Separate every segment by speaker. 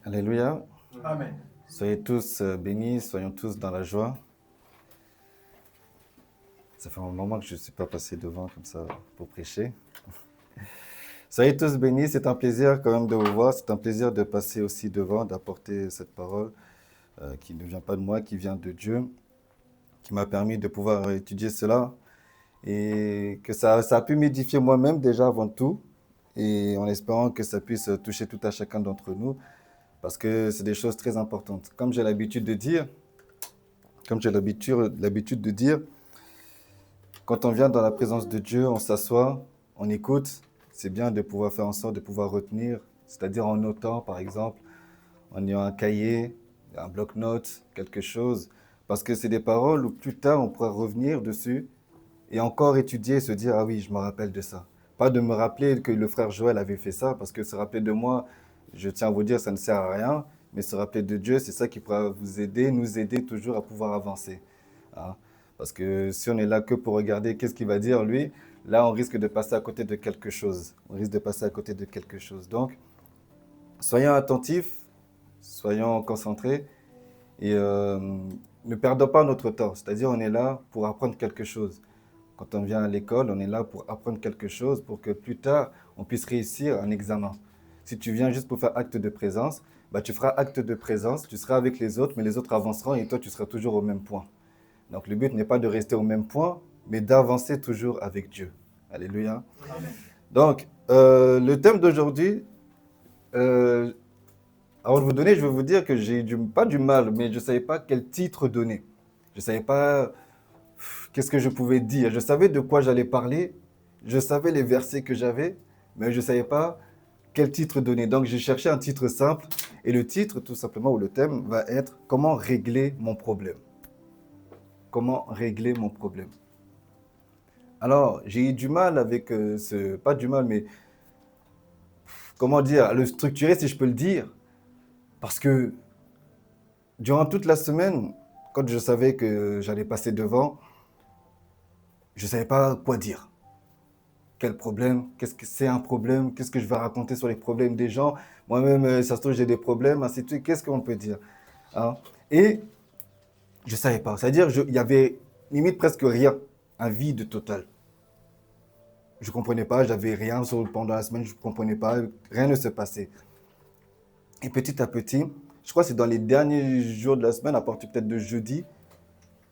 Speaker 1: Alléluia.
Speaker 2: Amen.
Speaker 1: Soyez tous bénis, soyons tous dans la joie. Ça fait un moment que je ne suis pas passé devant comme ça pour prêcher. Soyez tous bénis, c'est un plaisir quand même de vous voir, c'est un plaisir de passer aussi devant, d'apporter cette parole qui ne vient pas de moi, qui vient de Dieu, qui m'a permis de pouvoir étudier cela et que ça a pu m'édifier moi-même déjà avant tout et en espérant que ça puisse toucher tout à chacun d'entre nous parce que c'est des choses très importantes. Comme j'ai l'habitude de dire, quand on vient dans la présence de Dieu, on s'assoit, on écoute. C'est bien de pouvoir faire en sorte de pouvoir retenir, c'est-à-dire en notant, par exemple, en ayant un cahier, un bloc-notes, quelque chose. Parce que c'est des paroles où plus tard, on pourra revenir dessus et encore étudier et se dire, ah oui, je me rappelle de ça. Pas de me rappeler que le frère Joël avait fait ça, parce que se rappeler de moi, je tiens à vous dire, ça ne sert à rien. Mais se rappeler de Dieu, c'est ça qui pourra vous aider, nous aider toujours à pouvoir avancer. Hein. Parce que si on est là que pour regarder qu'est-ce qu'il va dire lui, là on risque de passer à côté de quelque chose. On risque de passer à côté de quelque chose. Donc, soyons attentifs, soyons concentrés et ne perdons pas notre temps. C'est-à-dire on est là pour apprendre quelque chose. Quand on vient à l'école, on est là pour apprendre quelque chose pour que plus tard, on puisse réussir un examen. Si tu viens juste pour faire acte de présence, bah, tu feras acte de présence, tu seras avec les autres, mais les autres avanceront et toi, tu seras toujours au même point. Donc le but n'est pas de rester au même point, mais d'avancer toujours avec Dieu. Alléluia.
Speaker 2: Amen.
Speaker 1: Donc, le thème d'aujourd'hui, euh, avant de vous donner, je vais vous dire que j'ai pas du mal, mais je ne savais pas quel titre donner. Je ne savais pas qu'est-ce que je pouvais dire. Je savais de quoi j'allais parler, je savais les versets que j'avais, mais je ne savais pas quel titre donner. Donc j'ai cherché un titre simple, et le titre, tout simplement, ou le thème, va être « Comment régler mon problème ?» Comment régler mon problème? Alors, j'ai eu du mal avec pas du mal, mais comment dire, à le structurer si je peux le dire. Parce que durant toute la semaine, quand je savais que j'allais passer devant, je ne savais pas quoi dire. Quel problème? Qu'est-ce que c'est un problème? Qu'est-ce que je vais raconter sur les problèmes des gens? Moi-même, ça se trouve, j'ai des problèmes, ainsi de suite. Qu'est-ce qu'on peut dire? Hein? Et je ne savais pas. C'est-à-dire, il y avait limite presque rien, un vide total. Je ne comprenais pas, j'avais rien pendant la semaine, je ne comprenais pas, rien ne se passait. Et petit à petit, je crois que c'est dans les derniers jours de la semaine, à partir peut-être de jeudi,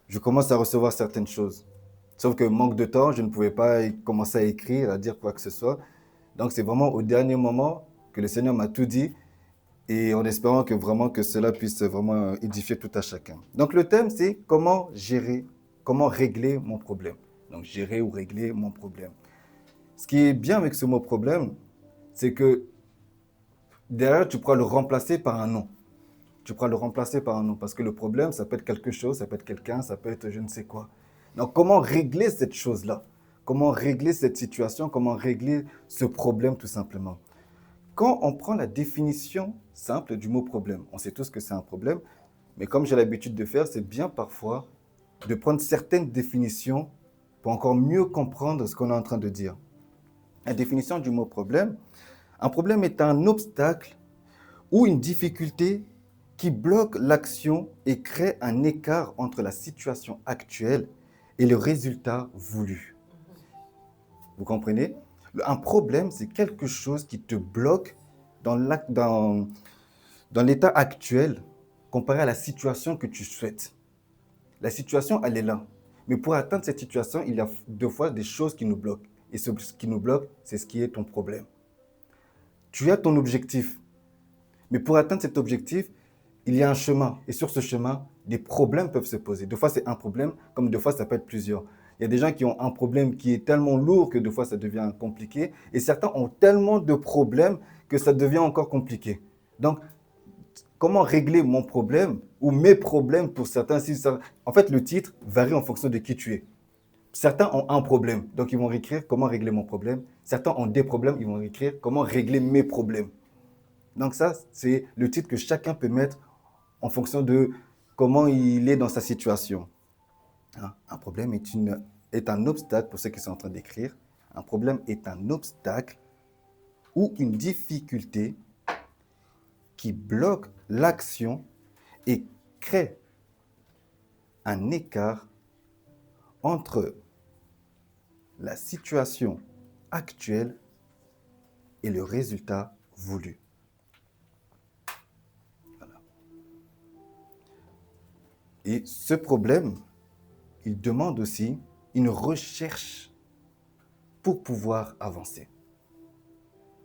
Speaker 1: je commence à recevoir certaines choses. Sauf que manque de temps, je ne pouvais pas commencer à écrire, à dire quoi que ce soit. Donc c'est vraiment au dernier moment que le Seigneur m'a tout dit et en espérant que vraiment que cela puisse vraiment édifier tout à chacun. Donc le thème c'est comment gérer, comment régler mon problème. Donc gérer ou régler mon problème. Ce qui est bien avec ce mot problème, c'est que derrière tu pourras le remplacer par un nom. Tu pourras le remplacer par un nom parce que le problème ça peut être quelque chose, ça peut être quelqu'un, ça peut être je ne sais quoi. Donc comment régler cette chose-là? Comment régler cette situation? Comment régler ce problème tout simplement? Quand on prend la définition simple du mot problème, on sait tous que c'est un problème, mais comme j'ai l'habitude de faire, c'est bien parfois de prendre certaines définitions pour encore mieux comprendre ce qu'on est en train de dire. La définition du mot problème, un problème est un obstacle ou une difficulté qui bloque l'action et crée un écart entre la situation actuelle et le résultat voulu. Vous comprenez? Un problème, c'est quelque chose qui te bloque dans l'état actuel comparé à la situation que tu souhaites. La situation, elle est là. Mais pour atteindre cette situation, il y a deux fois des choses qui nous bloquent. Et ce qui nous bloque, c'est ce qui est ton problème. Tu as ton objectif. Mais pour atteindre cet objectif, il y a un chemin. Et sur ce chemin, des problèmes peuvent se poser. Des fois, c'est un problème, comme des fois, ça peut être plusieurs. Il y a des gens qui ont un problème qui est tellement lourd que des fois, ça devient compliqué. Et certains ont tellement de problèmes que ça devient encore compliqué. Donc, comment régler mon problème ou mes problèmes pour certains? En fait, le titre varie en fonction de qui tu es. Certains ont un problème, donc ils vont écrire comment régler mon problème. Certains ont des problèmes, ils vont écrire comment régler mes problèmes. Donc ça, c'est le titre que chacun peut mettre en fonction de comment il est dans sa situation. Un problème est un obstacle, pour ceux qui sont en train d'écrire, un problème est un obstacle ou une difficulté qui bloquent l'action et créent un écart entre la situation actuelle et le résultat voulu. Voilà. Et ce problème, il demande aussi une recherche pour pouvoir avancer.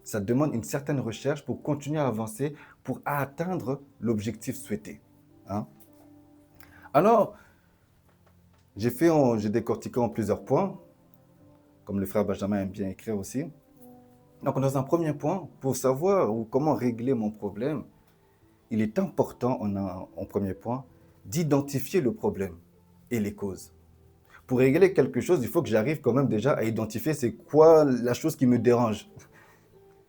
Speaker 1: Ça demande une certaine recherche pour continuer à avancer, pour atteindre l'objectif souhaité. Hein? Alors, j'ai décortiqué en plusieurs points, comme le frère Benjamin aime bien écrire aussi. Donc, dans un premier point, pour savoir comment régler mon problème, il est important, en premier point, d'identifier le problème et les causes. Pour régler quelque chose, il faut que j'arrive quand même déjà à identifier c'est quoi la chose qui me dérange.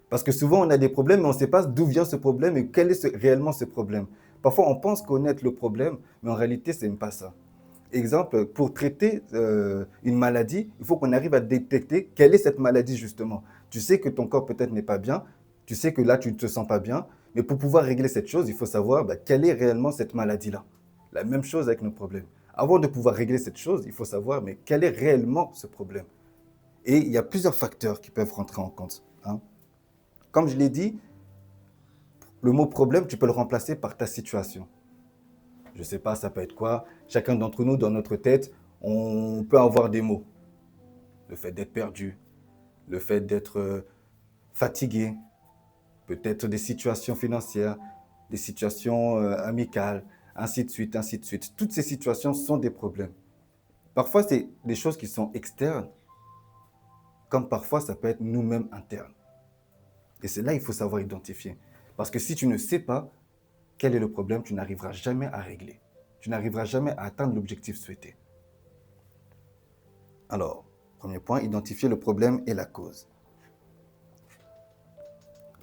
Speaker 1: Parce que souvent, on a des problèmes, mais on ne sait pas d'où vient ce problème et quel est réellement ce problème. Parfois, on pense connaître le problème, mais en réalité, ce n'est pas ça. Exemple, pour traiter une maladie, il faut qu'on arrive à détecter quelle est cette maladie justement. Tu sais que ton corps peut-être n'est pas bien, tu sais que là, tu ne te sens pas bien, mais pour pouvoir régler cette chose, il faut savoir quelle est réellement cette maladie-là. La même chose avec nos problèmes. Avant de pouvoir régler cette chose, il faut savoir mais quel est réellement ce problème. Et il y a plusieurs facteurs qui peuvent rentrer en compte. Hein. Comme je l'ai dit, le mot problème, tu peux le remplacer par ta situation. Je ne sais pas, ça peut être quoi. Chacun d'entre nous, dans notre tête, on peut avoir des mots. Le fait d'être perdu, le fait d'être fatigué, peut-être des situations financières, des situations amicales, ainsi de suite, ainsi de suite. Toutes ces situations sont des problèmes. Parfois, c'est des choses qui sont externes, comme parfois, ça peut être nous-mêmes internes. Et c'est là qu'il faut savoir identifier. Parce que si tu ne sais pas quel est le problème, tu n'arriveras jamais à régler. Tu n'arriveras jamais à atteindre l'objectif souhaité. Alors, premier point, identifier le problème et la cause.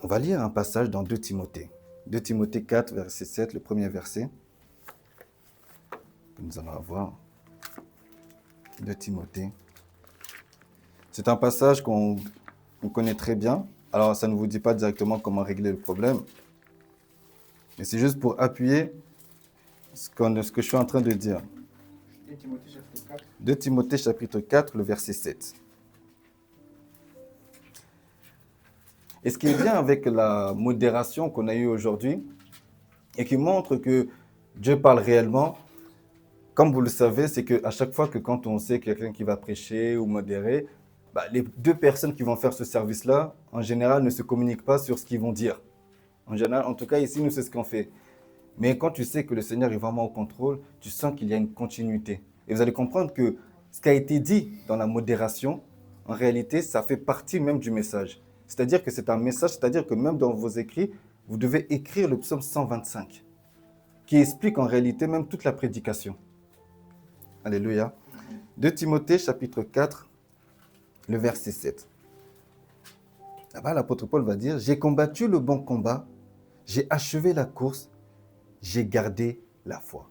Speaker 1: On va lire un passage dans 2 Timothée. 2 Timothée 4, verset 7, le premier verset. Nous allons avoir 2 Timothée. C'est un passage qu'on connaît très bien. Alors, ça ne vous dit pas directement comment régler le problème. Mais c'est juste pour appuyer ce que je suis en train de dire.
Speaker 2: 2 Timothée chapitre 4.
Speaker 1: 2 Timothée chapitre 4, le verset 7. Et ce qui est bien avec la modération qu'on a eue aujourd'hui, et qui montre que Dieu parle réellement, comme vous le savez, c'est qu'à chaque fois que quand on sait quelqu'un qui va prêcher ou modérer, les 2 personnes qui vont faire ce service-là, en général, ne se communiquent pas sur ce qu'ils vont dire. En général, en tout cas, ici, nous, c'est ce qu'on fait. Mais quand tu sais que le Seigneur est vraiment au contrôle, tu sens qu'il y a une continuité. Et vous allez comprendre que ce qui a été dit dans la modération, en réalité, ça fait partie même du message. C'est-à-dire que c'est un message, c'est-à-dire que même dans vos écrits, vous devez écrire le psaume 125, qui explique en réalité même toute la prédication. Alléluia. 2 Timothée chapitre 4, le verset 7. Là-bas, l'apôtre Paul va dire « J'ai combattu le bon combat, j'ai achevé la course, j'ai gardé la foi. »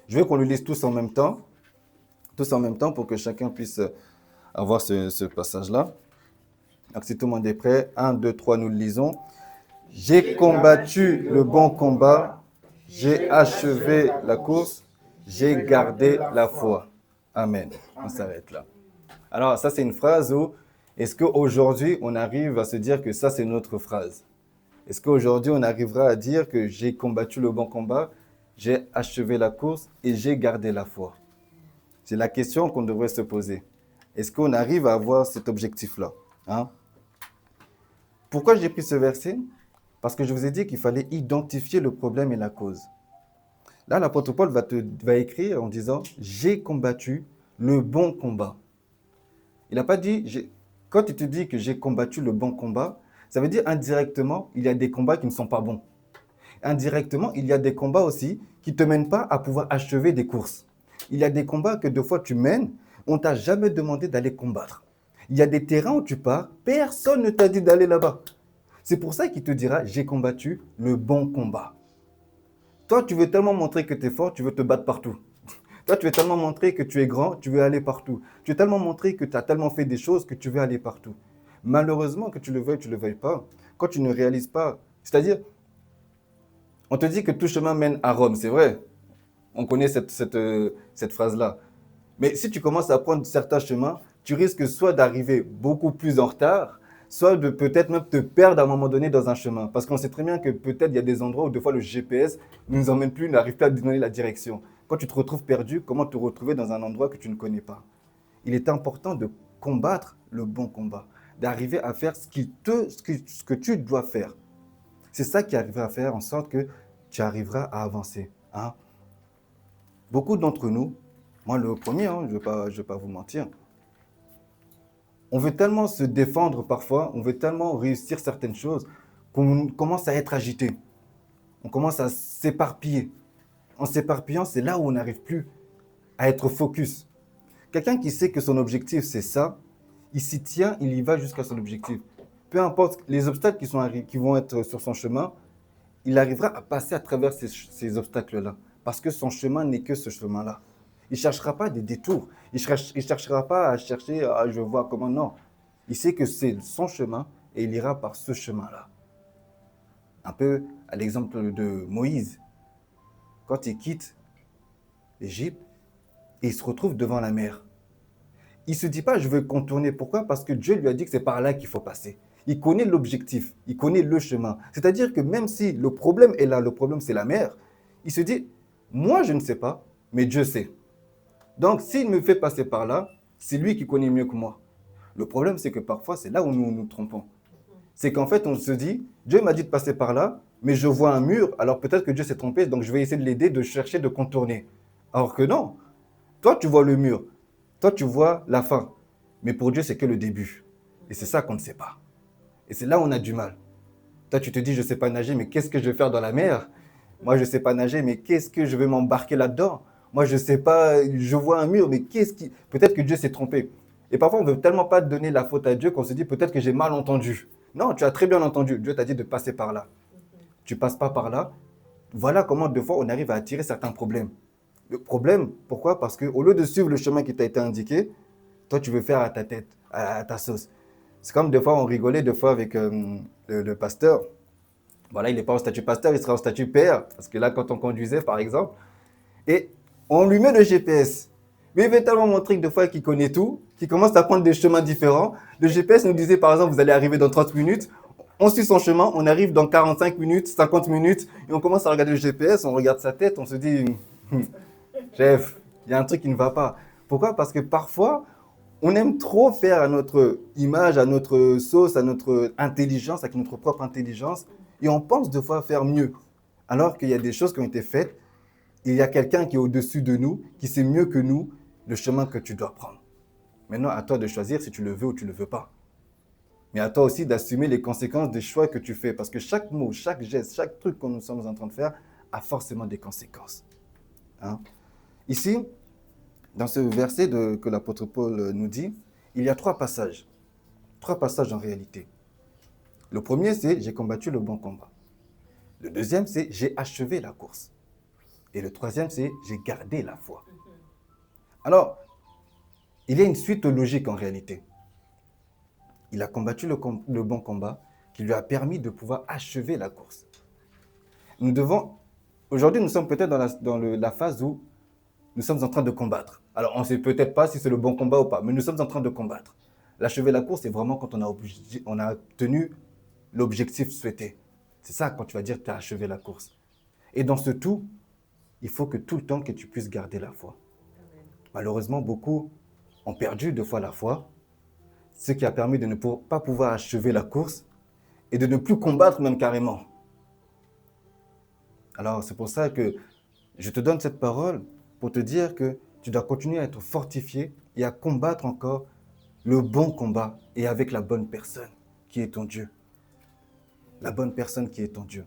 Speaker 1: Je veux qu'on le lise tous en même temps pour que chacun puisse avoir ce passage-là. Donc si tout le monde est prêt, 1, 2, 3, nous le lisons. J'ai combattu le bon combat, j'ai achevé la course, j'ai gardé la foi. Amen. On s'arrête là. Alors ça c'est une phrase où, est-ce qu'aujourd'hui on arrive à se dire que ça c'est notre phrase? Est-ce qu'aujourd'hui on arrivera à dire que j'ai combattu le bon combat, j'ai achevé la course et j'ai gardé la foi? C'est la question qu'on devrait se poser. Est-ce qu'on arrive à avoir cet objectif-là? Hein? Pourquoi j'ai pris ce verset? Parce que je vous ai dit qu'il fallait identifier le problème et la cause. Là, l'apôtre Paul va écrire en disant « J'ai combattu le bon combat ». Il n'a pas dit « Quand il te dit que j'ai combattu le bon combat », ça veut dire indirectement, il y a des combats qui ne sont pas bons. Indirectement, il y a des combats aussi qui ne te mènent pas à pouvoir achever des courses. Il y a des combats que deux fois tu mènes, on ne t'a jamais demandé d'aller combattre. Il y a des terrains où tu pars, personne ne t'a dit d'aller là-bas. C'est pour ça qu'il te dira « J'ai combattu le bon combat ». Toi, tu veux tellement montrer que tu es fort, tu veux te battre partout. Toi, tu veux tellement montrer que tu es grand, tu veux aller partout. Tu veux tellement montrer que tu as tellement fait des choses que tu veux aller partout. Malheureusement, que tu le veuilles pas, quand tu ne réalises pas, c'est-à-dire, On te dit que tout chemin mène à Rome, c'est vrai. On connaît cette phrase-là. Mais si tu commences à prendre certains chemins, tu risques soit d'arriver beaucoup plus en retard, soit de peut-être même te perdre à un moment donné dans un chemin. Parce qu'on sait très bien que peut-être il y a des endroits où des fois le GPS ne nous emmène plus, n'arrive plus à donner la direction. Quand tu te retrouves perdu, comment te retrouver dans un endroit que tu ne connais pas? Il est important de combattre le bon combat, d'arriver à faire ce que tu dois faire. C'est ça qui arrivera à faire en sorte que tu arriveras à avancer. Hein? Beaucoup d'entre nous, moi le premier, hein, je ne vais pas vous mentir, on veut tellement se défendre parfois, on veut tellement réussir certaines choses qu'on commence à être agité. On commence à s'éparpiller. En s'éparpillant, c'est là où on n'arrive plus à être focus. Quelqu'un qui sait que son objectif, c'est ça, il s'y tient, il y va jusqu'à son objectif. Peu importe les obstacles qui vont être sur son chemin, il arrivera à passer à travers ces obstacles-là. Parce que son chemin n'est que ce chemin-là. Il ne cherchera pas des détours. Il ne cherchera pas à chercher, ah, je vois comment, non. Il sait que c'est son chemin et il ira par ce chemin-là. Un peu à l'exemple de Moïse. Quand il quitte l'Égypte, et il se retrouve devant la mer. Il ne se dit pas, je veux contourner. Pourquoi? Parce que Dieu lui a dit que c'est par là qu'il faut passer. Il connaît l'objectif, il connaît le chemin. C'est-à-dire que même si le problème est là, le problème c'est la mer, il se dit, moi je ne sais pas, mais Dieu sait. Donc s'il me fait passer par là, c'est lui qui connaît mieux que moi. Le problème c'est que parfois c'est là où nous nous trompons. C'est qu'en fait on se dit, Dieu m'a dit de passer par là, mais je vois un mur, alors peut-être que Dieu s'est trompé, donc je vais essayer de l'aider, de chercher de contourner. Alors que non, toi tu vois le mur, toi tu vois la fin, mais pour Dieu c'est que le début. Et c'est ça qu'on ne sait pas. Et c'est là où on a du mal. Toi, tu te dis, je ne sais pas nager, mais qu'est-ce que je vais faire dans la mer? Moi, je ne sais pas nager, mais qu'est-ce que je vais m'embarquer là-dedans? Moi, je ne sais pas, je vois un mur, mais qu'est-ce qui... Peut-être que Dieu s'est trompé. Et parfois, on ne veut tellement pas donner la faute à Dieu qu'on se dit, peut-être que j'ai mal entendu. Non, tu as très bien entendu. Dieu t'a dit de passer par là. Tu ne passes pas par là. Voilà comment, des fois, on arrive à attirer certains problèmes. Le problème, pourquoi? Parce qu'au lieu de suivre le chemin qui t'a été indiqué, toi, tu veux faire à ta tête, à ta sauce. C'est comme des fois, on rigolait des fois avec le pasteur. Voilà, il n'est pas au statut pasteur, il sera au statut père. Parce que là, quand on conduisait, par exemple, et on lui met le GPS. Mais il veut tellement montrer que des fois qu'il connaît tout, qu'il commence à prendre des chemins différents. Le GPS nous disait, par exemple, vous allez arriver dans 30 minutes. On suit son chemin, on arrive dans 45 minutes, 50 minutes, et on commence à regarder le GPS, on regarde sa tête, on se dit, chef, il y a un truc qui ne va pas. Pourquoi? Parce que parfois, on aime trop faire à notre image, à notre sauce, à notre intelligence, avec notre propre intelligence, et on pense deux fois faire mieux. Alors qu'il y a des choses qui ont été faites, il y a quelqu'un qui est au-dessus de nous, qui sait mieux que nous le chemin que tu dois prendre. Maintenant, à toi de choisir si tu le veux ou tu ne le veux pas. Mais à toi aussi d'assumer les conséquences des choix que tu fais, parce que chaque mot, chaque geste, chaque truc que nous sommes en train de faire a forcément des conséquences. Hein? Ici, dans ce verset que l'apôtre Paul nous dit, il y a trois passages. Trois passages en réalité. Le premier, c'est « J'ai combattu le bon combat ». Le deuxième, c'est « J'ai achevé la course ». Et le troisième, c'est « J'ai gardé la foi ». Alors, il y a une suite logique en réalité. Il a combattu le bon combat qui lui a permis de pouvoir achever la course. Aujourd'hui, nous sommes peut-être dans la phase où nous sommes en train de combattre. Alors, on ne sait peut-être pas si c'est le bon combat ou pas, mais nous sommes en train de combattre. L'achever la course, c'est vraiment quand on a obtenu l'objectif souhaité. C'est ça quand tu vas dire que tu as achevé la course. Et dans ce tout, il faut que tout le temps que tu puisses garder la foi. Malheureusement, beaucoup ont perdu deux fois la foi, ce qui a permis de ne pas pouvoir achever la course et de ne plus combattre même carrément. Alors, c'est pour ça que je te donne cette parole pour te dire que tu dois continuer à être fortifié et à combattre encore le bon combat et avec la bonne personne qui est ton Dieu. La bonne personne qui est ton Dieu.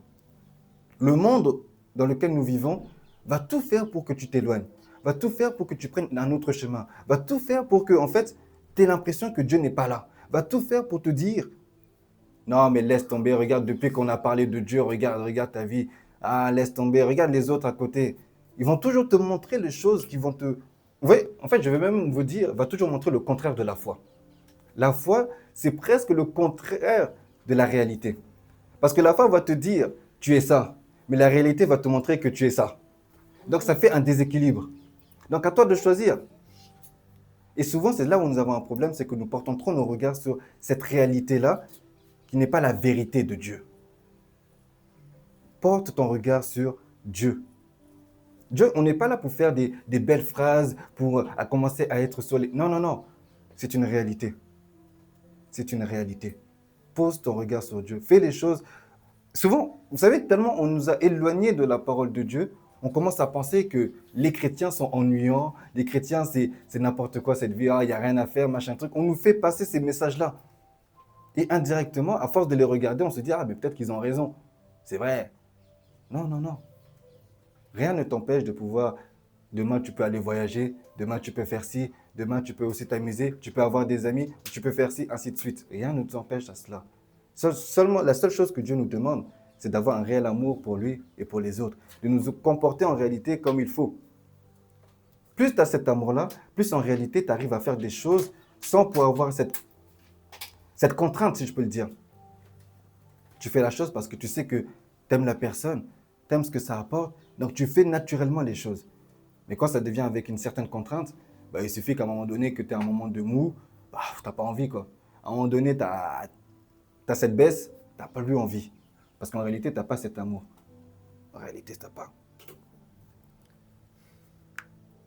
Speaker 1: Le monde dans lequel nous vivons va tout faire pour que tu t'éloignes, va tout faire pour que tu prennes un autre chemin, va tout faire pour que, en fait, tu aies l'impression que Dieu n'est pas là, va tout faire pour te dire « Non, mais laisse tomber, regarde, depuis qu'on a parlé de Dieu, regarde ta vie, ah, laisse tomber, regarde les autres à côté. » Ils vont toujours te montrer les choses qui vont te... Vous voyez, en fait, je vais même vous dire, va toujours montrer le contraire de la foi. La foi, c'est presque le contraire de la réalité. Parce que la foi va te dire, tu es ça. mais la réalité va te montrer que tu es ça. Donc ça fait un déséquilibre. Donc à toi de choisir. Et souvent, c'est là où nous avons un problème, c'est que nous portons trop nos regards sur cette réalité-là qui n'est pas la vérité de Dieu. Porte ton regard sur Dieu. Dieu, on n'est pas là pour faire des belles phrases, pour commencer à être sur les... Non, non, non. C'est une réalité. C'est une réalité. Pose ton regard sur Dieu. Fais les choses. Souvent, vous savez, tellement on nous a éloignés de la parole de Dieu, on commence à penser que les chrétiens sont ennuyants, les chrétiens, c'est n'importe quoi cette vie, il n'y a rien à faire, machin truc. On nous fait passer ces messages-là. Et indirectement, à force de les regarder, on se dit, ah, mais peut-être qu'ils ont raison. C'est vrai. Non, non, non. Rien ne t'empêche de pouvoir, demain tu peux aller voyager, demain tu peux faire ci, demain tu peux aussi t'amuser, tu peux avoir des amis, tu peux faire ci, ainsi de suite. Rien ne t'empêche à cela. Seulement, la seule chose que Dieu nous demande, c'est d'avoir un réel amour pour lui et pour les autres, de nous comporter en réalité comme il faut. Plus tu as cet amour-là, plus en réalité tu arrives à faire des choses sans pouvoir avoir cette contrainte, si je peux le dire. Tu fais la chose parce que tu sais que tu aimes la personne, tu aimes ce que ça apporte, donc tu fais naturellement les choses. Mais quand ça devient avec une certaine contrainte, bah, il suffit qu'à un moment donné, que tu aies un moment de mou, bah, tu n'as pas envie, quoi. À un moment donné, tu as cette baisse, tu n'as pas plus envie. Parce qu'en réalité, tu n'as pas cet amour. En réalité, tu n'as pas.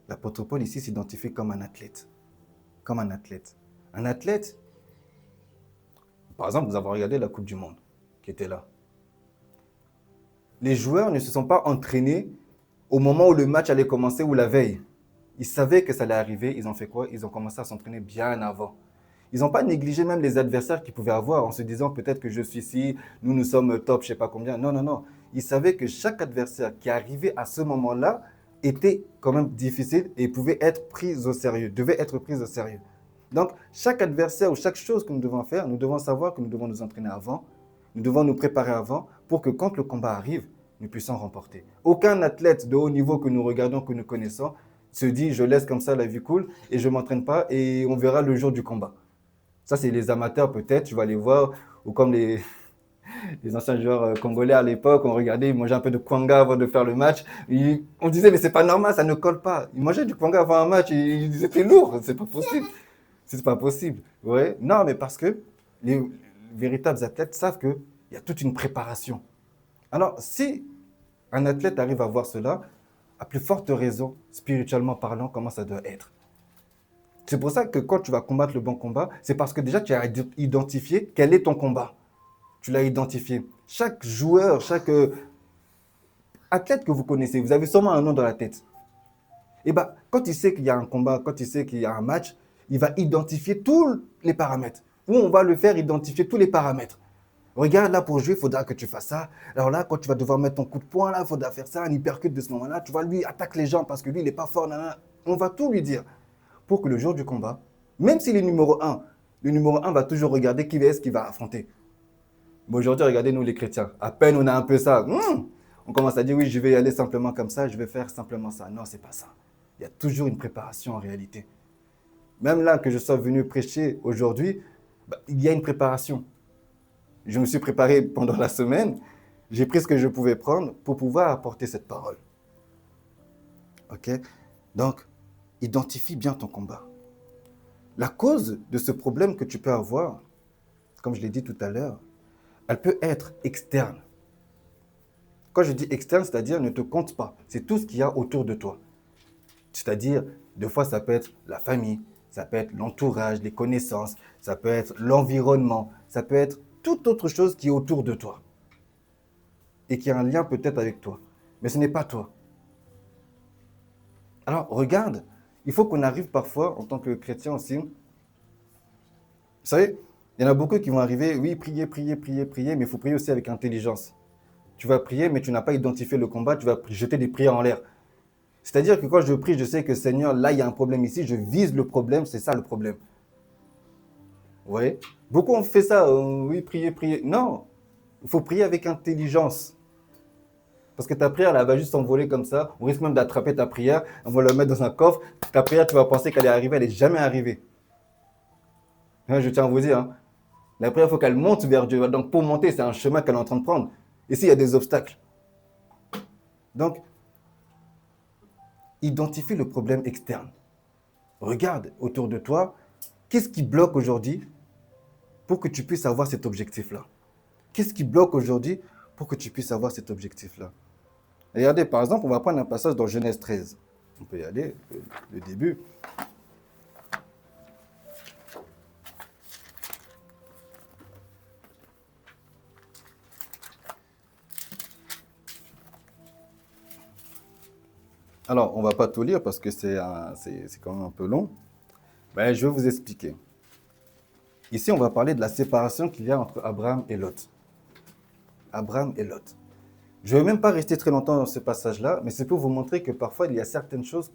Speaker 1: L'apôtre Paul ici s'identifie comme un athlète. Comme un athlète. Un athlète, par exemple, vous avez regardé la Coupe du Monde qui était là. Les joueurs ne se sont pas entraînés au moment où le match allait commencer ou la veille. Ils savaient que ça allait arriver. Ils ont fait quoi? Ils ont commencé à s'entraîner bien avant. Ils n'ont pas négligé même les adversaires qu'ils pouvaient avoir en se disant peut-être que je suis ici, nous sommes top, je ne sais pas combien. Non, non, non. Ils savaient que chaque adversaire qui arrivait à ce moment-là était quand même difficile et pouvait être pris au sérieux, devait être pris au sérieux. Donc, chaque adversaire ou chaque chose que nous devons faire, nous devons savoir que nous devons nous entraîner avant, nous devons nous préparer avant pour que quand le combat arrive, nous puissions remporter. Aucun athlète de haut niveau que nous regardons, que nous connaissons, se dit je laisse comme ça la vie cool et je ne m'entraîne pas et on verra le jour du combat. Ça, c'est les amateurs peut-être, tu vas les voir, ou comme les anciens joueurs congolais à l'époque, on regardait, ils mangeaient un peu de kwanga avant de faire le match. On disait, mais c'est pas normal, ça ne colle pas. Ils mangeaient du kwanga avant un match, ils étaient lourds, c'est pas possible. C'est pas possible. Ouais. Non, mais parce que les véritables athlètes savent qu'il y a toute une préparation. Alors, si un athlète arrive à voir cela, à plus forte raison, spirituellement parlant, comment ça doit être. C'est pour ça que quand tu vas combattre le bon combat, c'est parce que déjà tu as identifié quel est ton combat. Tu l'as identifié. Chaque joueur, chaque athlète que vous connaissez, vous avez sûrement un nom dans la tête. Et bien, quand il sait qu'il y a un combat, quand il sait qu'il y a un match, il va identifier tous les paramètres. Ou on va le faire identifier tous les paramètres. Regarde, là, pour jouer, il faudra que tu fasses ça. Alors là, quand tu vas devoir mettre ton coup de poing, là, il faudra faire ça, un hypercut de ce moment-là. Tu vas lui attaquer les jambes parce que lui, il n'est pas fort. Nanana. On va tout lui dire. Pour que le jour du combat, même s'il est numéro 1, le numéro 1 va toujours regarder qui est-ce qu'il va affronter. Mais aujourd'hui, regardez nous les chrétiens. À peine on a un peu ça, on commence à dire oui, je vais y aller simplement comme ça, je vais faire simplement ça. Non, c'est pas ça. Il y a toujours une préparation en réalité. Même là que je sois venu prêcher aujourd'hui, il y a une préparation. Je me suis préparé pendant la semaine, j'ai pris ce que je pouvais prendre pour pouvoir apporter cette parole. Ok? Donc, identifie bien ton combat. La cause de ce problème que tu peux avoir, comme je l'ai dit tout à l'heure, elle peut être externe. Quand je dis externe, c'est-à-dire ne te compte pas. C'est tout ce qu'il y a autour de toi. C'est-à-dire, des fois, ça peut être la famille, ça peut être l'entourage, les connaissances, ça peut être l'environnement, ça peut être toute autre chose qui est autour de toi et qui a un lien peut-être avec toi. Mais ce n'est pas toi. Alors, regarde, il faut qu'on arrive parfois, en tant que chrétien aussi, vous savez, il y en a beaucoup qui vont arriver, oui, prier, prier, prier, prier, mais il faut prier aussi avec intelligence. Tu vas prier, mais tu n'as pas identifié le combat, tu vas jeter des prières en l'air. C'est-à-dire que quand je prie, je sais que Seigneur, là, il y a un problème ici, je vise le problème, c'est ça le problème. Vous voyez? Beaucoup ont fait ça, oui, prier, prier. Non, il faut prier avec intelligence. Parce que ta prière, là, elle va juste s'envoler comme ça. On risque même d'attraper ta prière, on va la mettre dans un coffre. Ta prière, tu vas penser qu'elle est arrivée, elle n'est jamais arrivée. Je tiens à vous dire, hein, la prière, il faut qu'elle monte vers Dieu. Donc pour monter, c'est un chemin qu'elle est en train de prendre. Ici, il y a des obstacles. Donc, identifie le problème externe. Regarde autour de toi, qu'est-ce qui bloque aujourd'hui pour que tu puisses avoir cet objectif-là? Qu'est-ce qui bloque aujourd'hui pour que tu puisses avoir cet objectif-là? Regardez, par exemple, on va prendre un passage dans Genèse 13. On peut y aller, le début. Alors, on ne va pas tout lire parce que c'est quand même un peu long. Ben, je vais vous expliquer. Ici, on va parler de la séparation qu'il y a entre Abraham et Lot. Abraham et Lot. Je ne vais même pas rester très longtemps dans ce passage-là, mais c'est pour vous montrer que parfois, il y a certaines choses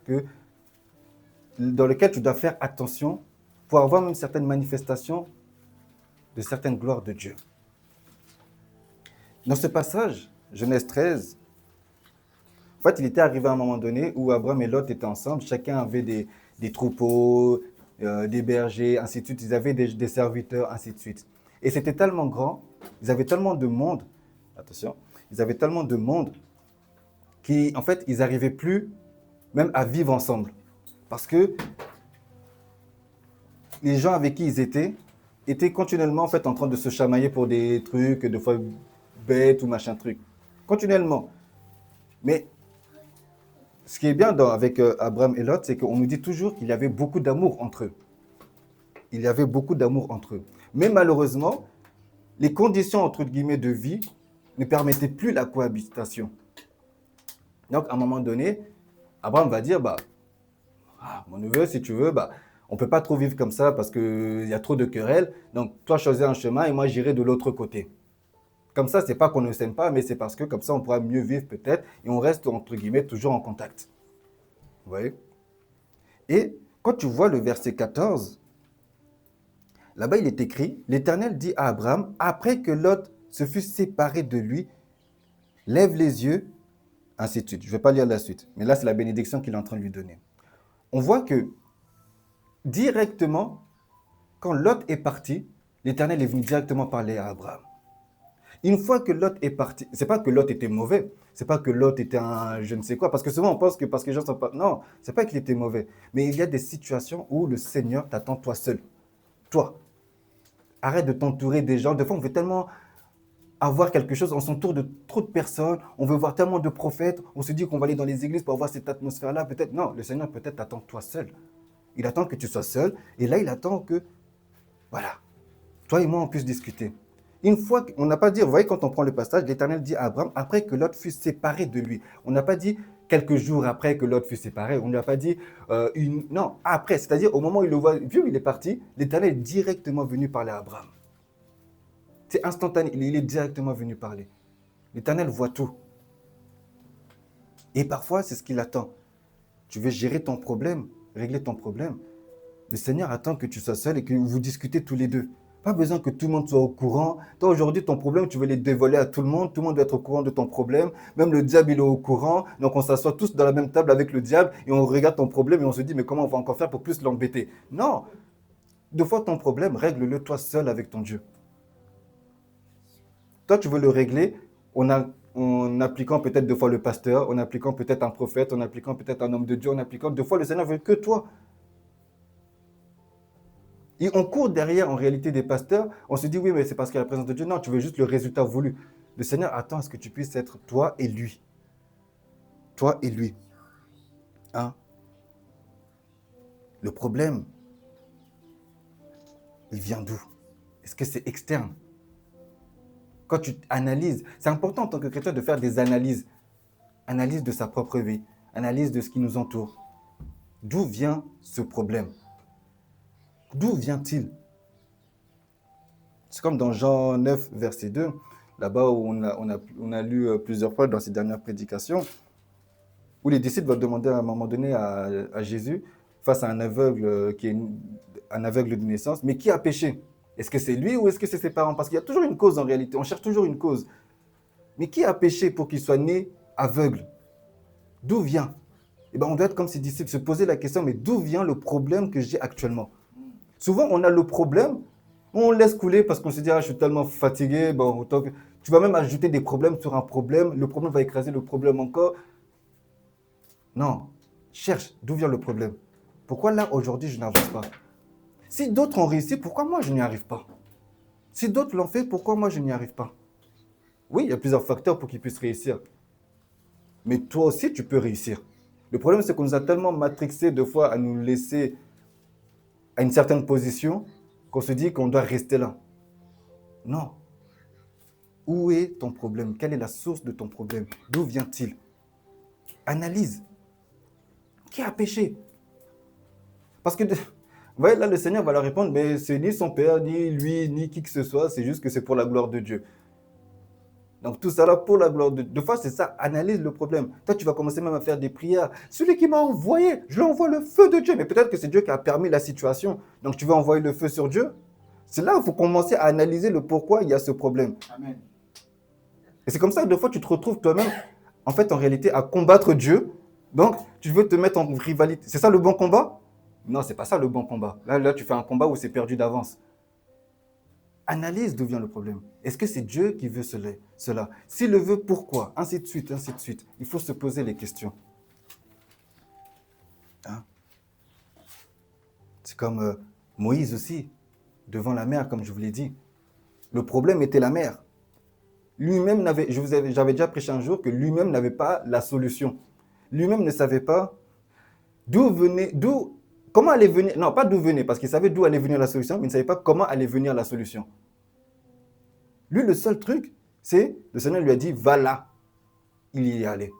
Speaker 1: dans lesquelles tu dois faire attention pour avoir même certaines manifestations de certaines gloires de Dieu. Dans ce passage, Genèse 13, en fait, il était arrivé à un moment donné où Abraham et Lot étaient ensemble. Chacun avait des troupeaux, des bergers, ainsi de suite. Ils avaient des serviteurs, ainsi de suite. Et c'était tellement grand, ils avaient tellement de monde, attention, ils avaient tellement de monde qu'en fait, ils n'arrivaient plus même à vivre ensemble. Parce que les gens avec qui ils étaient continuellement en fait en train de se chamailler pour des trucs, de fois bêtes ou machin truc. Continuellement. Mais ce qui est bien avec Abraham et Lot, c'est qu'on nous dit toujours qu'il y avait beaucoup d'amour entre eux. Il y avait beaucoup d'amour entre eux. Mais malheureusement, les conditions entre guillemets de vie ne permettaient plus la cohabitation. Donc, à un moment donné, Abraham va dire, mon neveu, si tu veux, on ne peut pas trop vivre comme ça parce qu'il y a trop de querelles. Donc, toi, choisis un chemin et moi, j'irai de l'autre côté. Comme ça, ce n'est pas qu'on ne s'aime pas, mais c'est parce que comme ça, on pourra mieux vivre peut-être et on reste, entre guillemets, toujours en contact. Vous voyez? Et quand tu vois le verset 14, là-bas, il est écrit, l'Éternel dit à Abraham, après que Lot se fut séparé de lui, lève les yeux, ainsi de suite. Je ne vais pas lire la suite, mais là, c'est la bénédiction qu'il est en train de lui donner. On voit que directement, quand Lot est parti, l'Éternel est venu directement parler à Abraham. Une fois que Lot est parti, c'est pas que Lot était mauvais, c'est pas que Lot était un je ne sais quoi, parce que souvent on pense que parce que les gens sont pas... Non, c'est pas qu'il était mauvais, mais il y a des situations où le Seigneur t'attend toi seul. Toi, arrête de t'entourer des gens. Des fois, on veut tellement avoir quelque chose, on s'entoure de trop de personnes, on veut voir tellement de prophètes, on se dit qu'on va aller dans les églises pour avoir cette atmosphère-là, peut-être. Non, le Seigneur peut-être t'attend toi seul. Il attend que tu sois seul, et là, il attend que, voilà, toi et moi, on puisse discuter. Une fois qu'on n'a pas dit, vous voyez, quand on prend le passage, l'Éternel dit à Abraham, après que Lot fut séparé de lui. On n'a pas dit quelques jours après que Lot fut séparé. On ne lui a pas dit non, après. C'est-à-dire, au moment où il le voit, vu qu'il est parti, l'Éternel est directement venu parler à Abraham. C'est instantané, il est directement venu parler. L'Éternel voit tout. Et parfois, c'est ce qu'il attend. Tu veux gérer ton problème, régler ton problème. Le Seigneur attend que tu sois seul et que vous discutez tous les deux. Pas besoin que tout le monde soit au courant. Toi, aujourd'hui, ton problème, tu veux les dévoiler à tout le monde. Tout le monde doit être au courant de ton problème. Même le diable, il est au courant. Donc, on s'assoit tous dans la même table avec le diable et on regarde ton problème et on se dit, mais comment on va encore faire pour plus l'embêter? Non. Deux fois ton problème, règle-le toi seul avec ton Dieu. Toi, tu veux le régler en appliquant peut-être deux fois le pasteur, en appliquant peut-être un prophète, en appliquant peut-être un homme de Dieu, en appliquant deux fois le Seigneur veut que toi. Et on court derrière, en réalité, des pasteurs. On se dit, oui, mais c'est parce qu'il y a la présence de Dieu. Non, tu veux juste le résultat voulu. Le Seigneur attend à ce que tu puisses être toi et lui. Toi et lui. Hein? Le problème, il vient d'où? Est-ce que c'est externe? Quand tu analyses, c'est important en tant que chrétien de faire des analyses. Analyse de sa propre vie. Analyse de ce qui nous entoure. D'où vient ce problème? D'où vient-il? C'est comme dans Jean 9, verset 2, là-bas où on a lu plusieurs fois dans ces dernières prédications, où les disciples vont demander à un moment donné à Jésus, face à un aveugle qui est un aveugle de naissance, mais qui a péché? Est-ce que c'est lui ou est-ce que c'est ses parents? Parce qu'il y a toujours une cause en réalité, on cherche toujours une cause. Mais qui a péché pour qu'il soit né aveugle? D'où vient? Eh bien, on doit être comme ces disciples, se poser la question, mais d'où vient le problème que j'ai actuellement? Souvent, on a le problème, on laisse couler parce qu'on se dit, je suis tellement fatigué. Bon, tu vas même ajouter des problèmes sur un problème, le problème va écraser le problème encore. Non, cherche d'où vient le problème. Pourquoi là, aujourd'hui, je n'avance pas? Si d'autres ont réussi, pourquoi moi, je n'y arrive pas? Si d'autres l'ont fait, pourquoi moi, je n'y arrive pas? Oui, il y a plusieurs facteurs pour qu'ils puissent réussir. Mais toi aussi, tu peux réussir. Le problème, c'est qu'on nous a tellement matrixés deux fois à nous laisser à une certaine position qu'on se dit qu'on doit rester là. Non. Où est ton problème? Quelle est la source de ton problème? D'où vient-il? Analyse. Qui a péché? Parce que, vous voyez, là, le Seigneur va leur répondre, mais c'est ni son père, ni lui, ni qui que ce soit, c'est juste que c'est pour la gloire de Dieu. Donc tout ça là pour la gloire de Dieu. Deux fois, c'est ça, analyse le problème. Toi, tu vas commencer même à faire des prières. Celui qui m'a envoyé, je lui envoie le feu de Dieu. Mais peut-être que c'est Dieu qui a permis la situation. Donc tu vas envoyer le feu sur Dieu. C'est là où il faut commencer à analyser le pourquoi il y a ce problème.
Speaker 2: Amen.
Speaker 1: Et c'est comme ça que des fois, tu te retrouves toi-même, en fait, en réalité, à combattre Dieu. Donc, tu veux te mettre en rivalité. C'est ça le bon combat? Non, c'est pas ça le bon combat. Là, tu fais un combat où c'est perdu d'avance. Analyse d'où vient le problème. Est-ce que c'est Dieu qui veut cela? S'il le veut, pourquoi? Ainsi de suite, ainsi de suite. Il faut se poser les questions. Hein? C'est comme Moïse aussi, devant la mer, comme je vous l'ai dit. Le problème était la mer. Lui-même n'avait, j'avais déjà prêché un jour que lui-même n'avait pas la solution. Lui-même ne savait pas comment allait venir, non, pas d'où venait, parce qu'il savait d'où allait venir la solution, mais il ne savait pas comment allait venir la solution. Lui, le seul truc, c'est, le Seigneur lui a dit, va là. Il y est allé.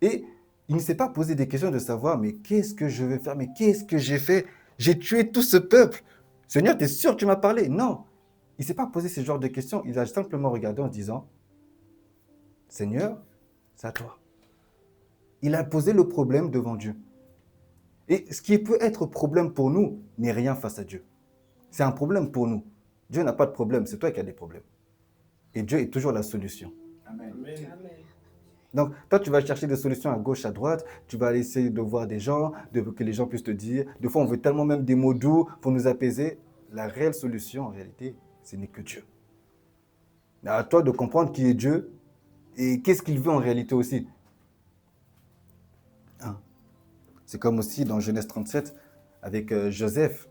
Speaker 1: Et il ne s'est pas posé des questions de savoir, mais qu'est-ce que je vais faire? Mais qu'est-ce que j'ai fait? J'ai tué tout ce peuple. Seigneur, t'es sûr que tu m'as parlé? Non. Il ne s'est pas posé ce genre de questions. Il a simplement regardé en disant, Seigneur, c'est à toi. Il a posé le problème devant Dieu. Et ce qui peut être problème pour nous n'est rien face à Dieu. C'est un problème pour nous. Dieu n'a pas de problème, c'est toi qui as des problèmes. Et Dieu est toujours la solution.
Speaker 2: Amen.
Speaker 3: Amen.
Speaker 1: Donc, toi, tu vas chercher des solutions à gauche, à droite. Tu vas essayer de voir des gens, que les gens puissent te dire. Des fois, on veut tellement même des mots doux pour nous apaiser. La réelle solution, en réalité, ce n'est que Dieu. Mais à toi de comprendre qui est Dieu et qu'est-ce qu'il veut en réalité aussi. Hein? C'est comme aussi dans Genèse 37 avec Joseph.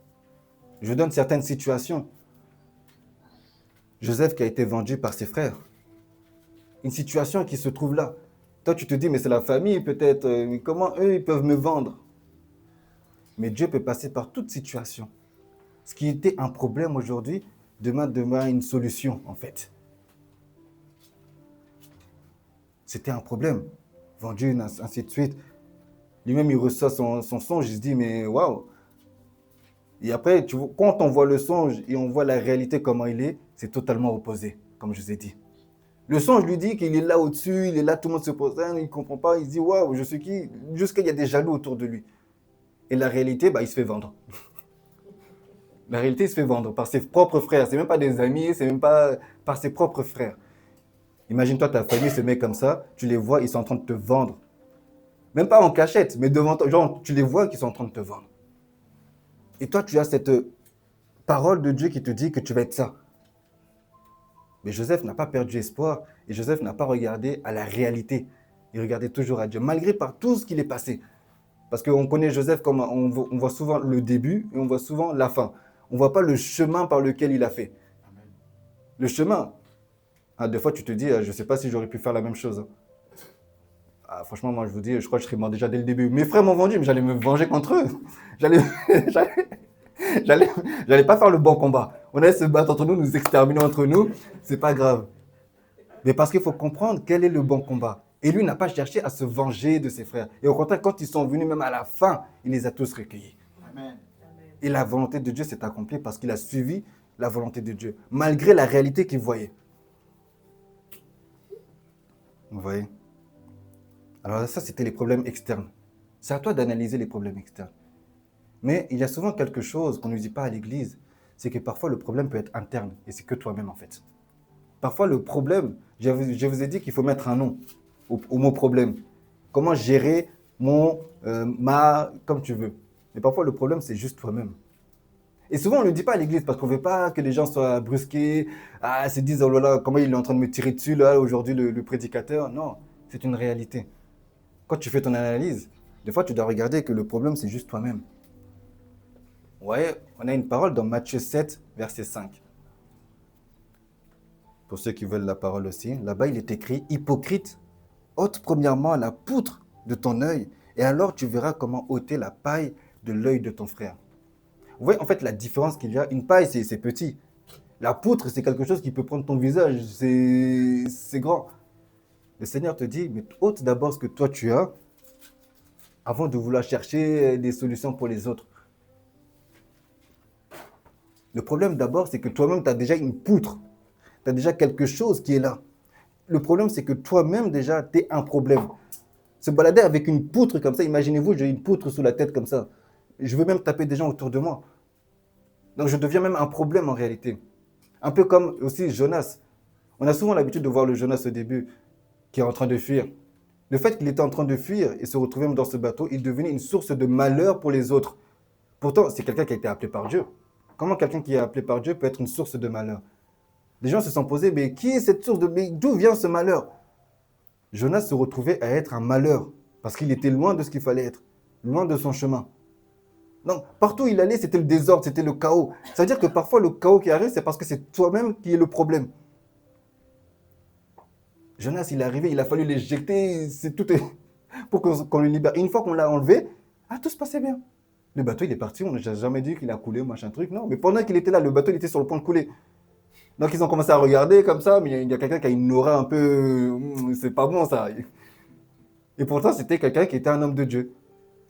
Speaker 1: Je donne certaines situations. Joseph qui a été vendu par ses frères. Une situation qui se trouve là. Toi, tu te dis, mais c'est la famille peut-être. Comment eux, ils peuvent me vendre? Mais Dieu peut passer par toute situation. Ce qui était un problème aujourd'hui, demain une solution, en fait. C'était un problème. Vendu, ainsi de suite. Lui-même, il reçoit son songe, il se dit, mais waouh! Et après, quand on voit le songe et on voit la réalité comment il est, c'est totalement opposé, comme je vous ai dit. Le songe lui dit qu'il est là au-dessus, il est là, tout le monde se prosterne, il ne comprend pas, il se dit, waouh, je suis qui? Jusqu'à il y a des jaloux autour de lui. Et la réalité, il se fait vendre. La réalité, il se fait vendre par ses propres frères. C'est même pas des amis, c'est même pas par ses propres frères. Imagine-toi, ta famille se met comme ça, tu les vois, ils sont en train de te vendre. Même pas en cachette, mais devant toi, genre, tu les vois qu'ils sont en train de te vendre. Et toi, tu as cette parole de Dieu qui te dit que tu vas être ça. Mais Joseph n'a pas perdu espoir et Joseph n'a pas regardé à la réalité. Il regardait toujours à Dieu, malgré par tout ce qu'il est passé. Parce qu'on connaît Joseph comme on voit souvent le début et on voit souvent la fin. On ne voit pas le chemin par lequel il a fait.
Speaker 2: Amen.
Speaker 1: Le chemin. Des fois, tu te dis, je ne sais pas si j'aurais pu faire la même chose. Franchement, moi, je vous dis, je crois que je serais mort déjà dès le début. Mes frères m'ont vendu, mais j'allais me venger contre eux. J'allais pas faire le bon combat. On allait se battre entre nous, nous exterminer entre nous. C'est pas grave. Mais parce qu'il faut comprendre quel est le bon combat. Et lui n'a pas cherché à se venger de ses frères. Et au contraire, quand ils sont venus, même à la fin, il les a tous recueillis.
Speaker 2: Amen.
Speaker 1: Et la volonté de Dieu s'est accomplie parce qu'il a suivi la volonté de Dieu, malgré la réalité qu'il voyait. Vous voyez? Alors ça, c'était les problèmes externes. C'est à toi d'analyser les problèmes externes. Mais il y a souvent quelque chose qu'on ne dit pas à l'église, c'est que parfois le problème peut être interne, et c'est que toi-même en fait. Parfois le problème, je vous ai dit qu'il faut mettre un nom au mot problème. Comment gérer comme tu veux. Mais parfois le problème, c'est juste toi-même. Et souvent, on ne le dit pas à l'église parce qu'on ne veut pas que les gens soient brusqués, se disent, oh là là, comment il est en train de me tirer dessus là, aujourd'hui, le prédicateur. Non, c'est une réalité. Quand tu fais ton analyse, des fois, tu dois regarder que le problème, c'est juste toi-même. Vous voyez, on a une parole dans Matthieu 7, verset 5. Pour ceux qui veulent la parole aussi, là-bas, il est écrit « Hypocrite, ôte premièrement la poutre de ton œil, et alors tu verras comment ôter la paille de l'œil de ton frère. » Vous voyez, en fait, la différence qu'il y a, une paille, c'est petit. La poutre, c'est quelque chose qui peut prendre ton visage, c'est grand. Le Seigneur te dit, mais ôte d'abord ce que toi tu as, avant de vouloir chercher des solutions pour les autres. Le problème d'abord, c'est que toi-même, tu as déjà une poutre. Tu as déjà quelque chose qui est là. Le problème, c'est que toi-même, déjà, tu es un problème. Se balader avec une poutre comme ça, imaginez-vous, j'ai une poutre sous la tête comme ça. Je veux même taper des gens autour de moi. Donc, je deviens même un problème en réalité. Un peu comme aussi Jonas. On a souvent l'habitude de voir le Jonas au début, qui est en train de fuir. Le fait qu'il était en train de fuir et se retrouver même dans ce bateau, il devenait une source de malheur pour les autres. Pourtant, c'est quelqu'un qui a été appelé par Dieu. Comment quelqu'un qui est appelé par Dieu peut être une source de malheur? Les gens se sont posés, mais qui est cette source de... Mais d'où vient ce malheur? Jonas se retrouvait à être un malheur, parce qu'il était loin de ce qu'il fallait être, loin de son chemin. Donc, partout où il allait, c'était le désordre, c'était le chaos. Ça veut dire que parfois, le chaos qui arrive, c'est parce que c'est toi-même qui est le problème. Jonas, il est arrivé, il a fallu l'éjecter, c'est tout pour qu'on le libère. Et une fois qu'on l'a enlevé, tout se passait bien. Le bateau, il est parti, on n'a jamais dit qu'il a coulé, machin truc, non. Mais pendant qu'il était là, le bateau, il était sur le point de couler. Donc, ils ont commencé à regarder comme ça, mais il y a quelqu'un qui a une aura un peu... c'est pas bon, ça. Et pourtant, c'était quelqu'un qui était un homme de Dieu.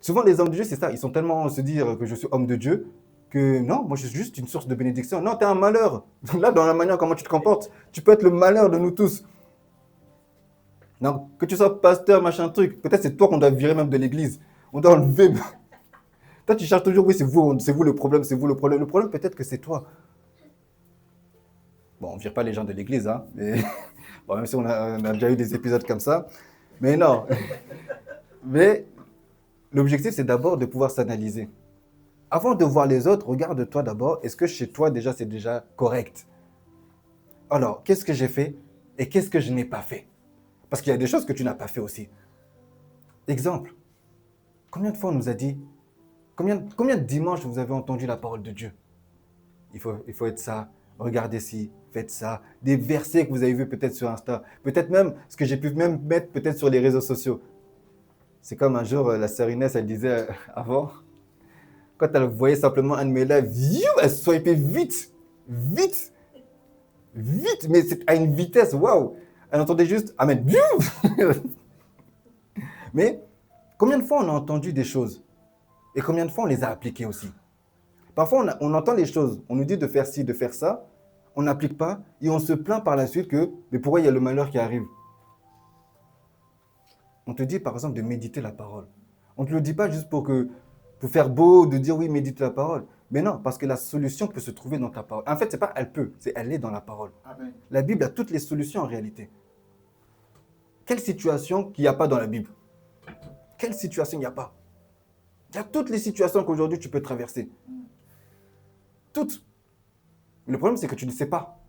Speaker 1: Souvent, les hommes de Dieu, c'est ça. Ils sont tellement se dire que je suis homme de Dieu que non, moi, je suis juste une source de bénédiction. Non, tu es un malheur. Là, dans la manière comment tu te comportes, tu peux être le malheur de nous tous. Donc, que tu sois pasteur, machin truc, peut-être c'est toi qu'on doit virer même de l'église. On doit enlever. Toi, tu cherches toujours, oui, c'est vous le problème, c'est vous le problème. Le problème, peut-être que c'est toi. Bon, on ne vire pas les gens de l'église, hein. Mais... bon, même si on a déjà eu des épisodes comme ça. Mais non. Mais l'objectif, c'est d'abord de pouvoir s'analyser. Avant de voir les autres, regarde-toi d'abord. Est-ce que chez toi, déjà, c'est déjà correct? Alors, qu'est-ce que j'ai fait et qu'est-ce que je n'ai pas fait? Parce qu'il y a des choses que tu n'as pas fait aussi. Exemple, combien de fois on nous a dit, combien de dimanches vous avez entendu la parole de Dieu? Il faut être ça, regardez ci, faites ça. Des versets que vous avez vus peut-être sur Insta. Peut-être même ce que j'ai pu même mettre peut-être sur les réseaux sociaux. C'est comme un jour, la sœur Inès, elle disait avant, quand elle voyait simplement un de mes lives, elle swipait vite, vite, vite, mais c'est à une vitesse, waouh! Elle entendait juste Amen. Mais combien de fois on a entendu des choses et combien de fois on les a appliquées aussi? Parfois, on entend les choses, on nous dit de faire ci, de faire ça, on n'applique pas et on se plaint par la suite que, mais pourquoi il y a le malheur qui arrive? On te dit par exemple de méditer la parole. On ne te le dit pas juste pour faire beau, de dire oui, médite la parole. Mais non, parce que la solution peut se trouver dans ta parole. En fait, c'est pas elle peut, c'est elle est dans la parole.
Speaker 2: Amen.
Speaker 1: La Bible a toutes les solutions en réalité. Quelle situation qu'il n'y a pas dans la Bible? Quelle situation il n'y a pas? Il y a toutes les situations qu'aujourd'hui tu peux traverser. Toutes. Mais le problème, c'est que tu ne sais pas.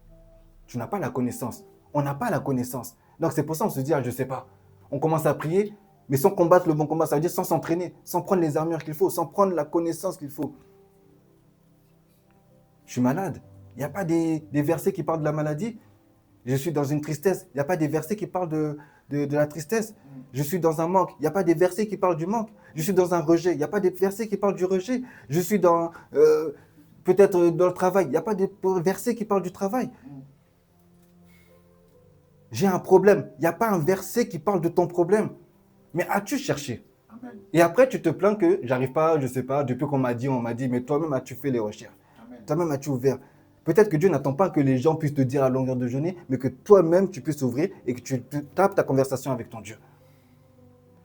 Speaker 1: Tu n'as pas la connaissance. On n'a pas la connaissance. Donc c'est pour ça qu'on se dit, je ne sais pas. On commence à prier, mais sans combattre le bon combat. Ça veut dire sans s'entraîner, sans prendre les armures qu'il faut, sans prendre la connaissance qu'il faut. Je suis malade. Il n'y a pas des versets qui parlent de la maladie. Je suis dans une tristesse. Il n'y a pas des versets qui parlent de la tristesse. Je suis dans un manque. Il n'y a pas des versets qui parlent du manque. Je suis dans un rejet. Il n'y a pas des versets qui parlent du rejet. Je suis dans... peut-être dans le travail. Il n'y a pas des versets qui parlent du travail. J'ai un problème. Il n'y a pas un verset qui parle de ton problème. Mais as-tu cherché?
Speaker 2: Amen.
Speaker 1: Et après, tu te plains que j'arrive pas, je ne sais pas, depuis qu'on m'a dit, mais toi-même, as-tu fait les recherches?
Speaker 2: Amen.
Speaker 1: Toi-même, as-tu ouvert? Peut-être que Dieu n'attend pas que les gens puissent te dire à longueur de journée, mais que toi-même, tu puisses ouvrir et que tu tapes ta conversation avec ton Dieu.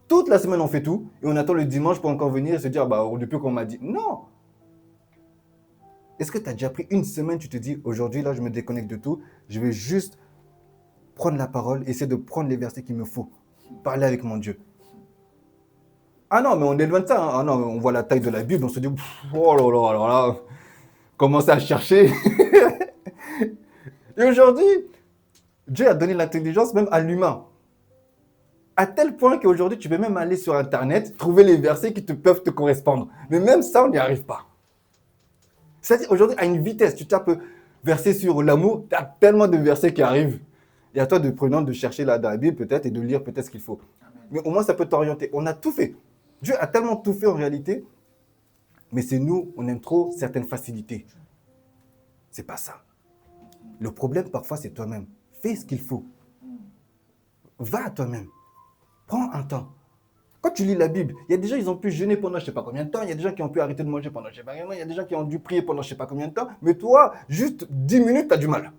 Speaker 1: Toute la semaine, on fait tout et on attend le dimanche pour encore venir et se dire, depuis qu'on m'a dit. Non! Est-ce que tu as déjà pris une semaine, tu te dis, aujourd'hui, là, je me déconnecte de tout, je vais juste prendre la parole, essayer de prendre les versets qu'il me faut, parler avec mon Dieu. Ah non, mais on est loin de ça. Hein. Ah non, on voit la taille de la Bible, on se dit, oh là là, alors là, commencer à chercher. Et aujourd'hui, Dieu a donné l'intelligence même à l'humain. À tel point qu'aujourd'hui, tu peux même aller sur Internet, trouver les versets qui peuvent te correspondre. Mais même ça, on n'y arrive pas. C'est-à-dire, aujourd'hui, à une vitesse, tu tapes verset sur l'amour, tu as tellement de versets qui arrivent. Et à toi de chercher là dans la Bible peut-être et de lire peut-être ce qu'il faut.
Speaker 2: Amen.
Speaker 1: Mais au moins, ça peut t'orienter. On a tout fait. Dieu a tellement tout fait en réalité, mais c'est nous, on aime trop certaines facilités. C'est pas ça. Le problème, parfois, c'est toi-même. Fais ce qu'il faut. Va à toi-même. Prends un temps. Quand tu lis la Bible, il y a des gens, ils ont pu jeûner pendant je ne sais pas combien de temps, il y a des gens qui ont pu arrêter de manger pendant je ne sais pas combien de temps, il y a des gens qui ont dû prier pendant je ne sais pas combien de temps, mais toi, juste 10 minutes, tu as du mal.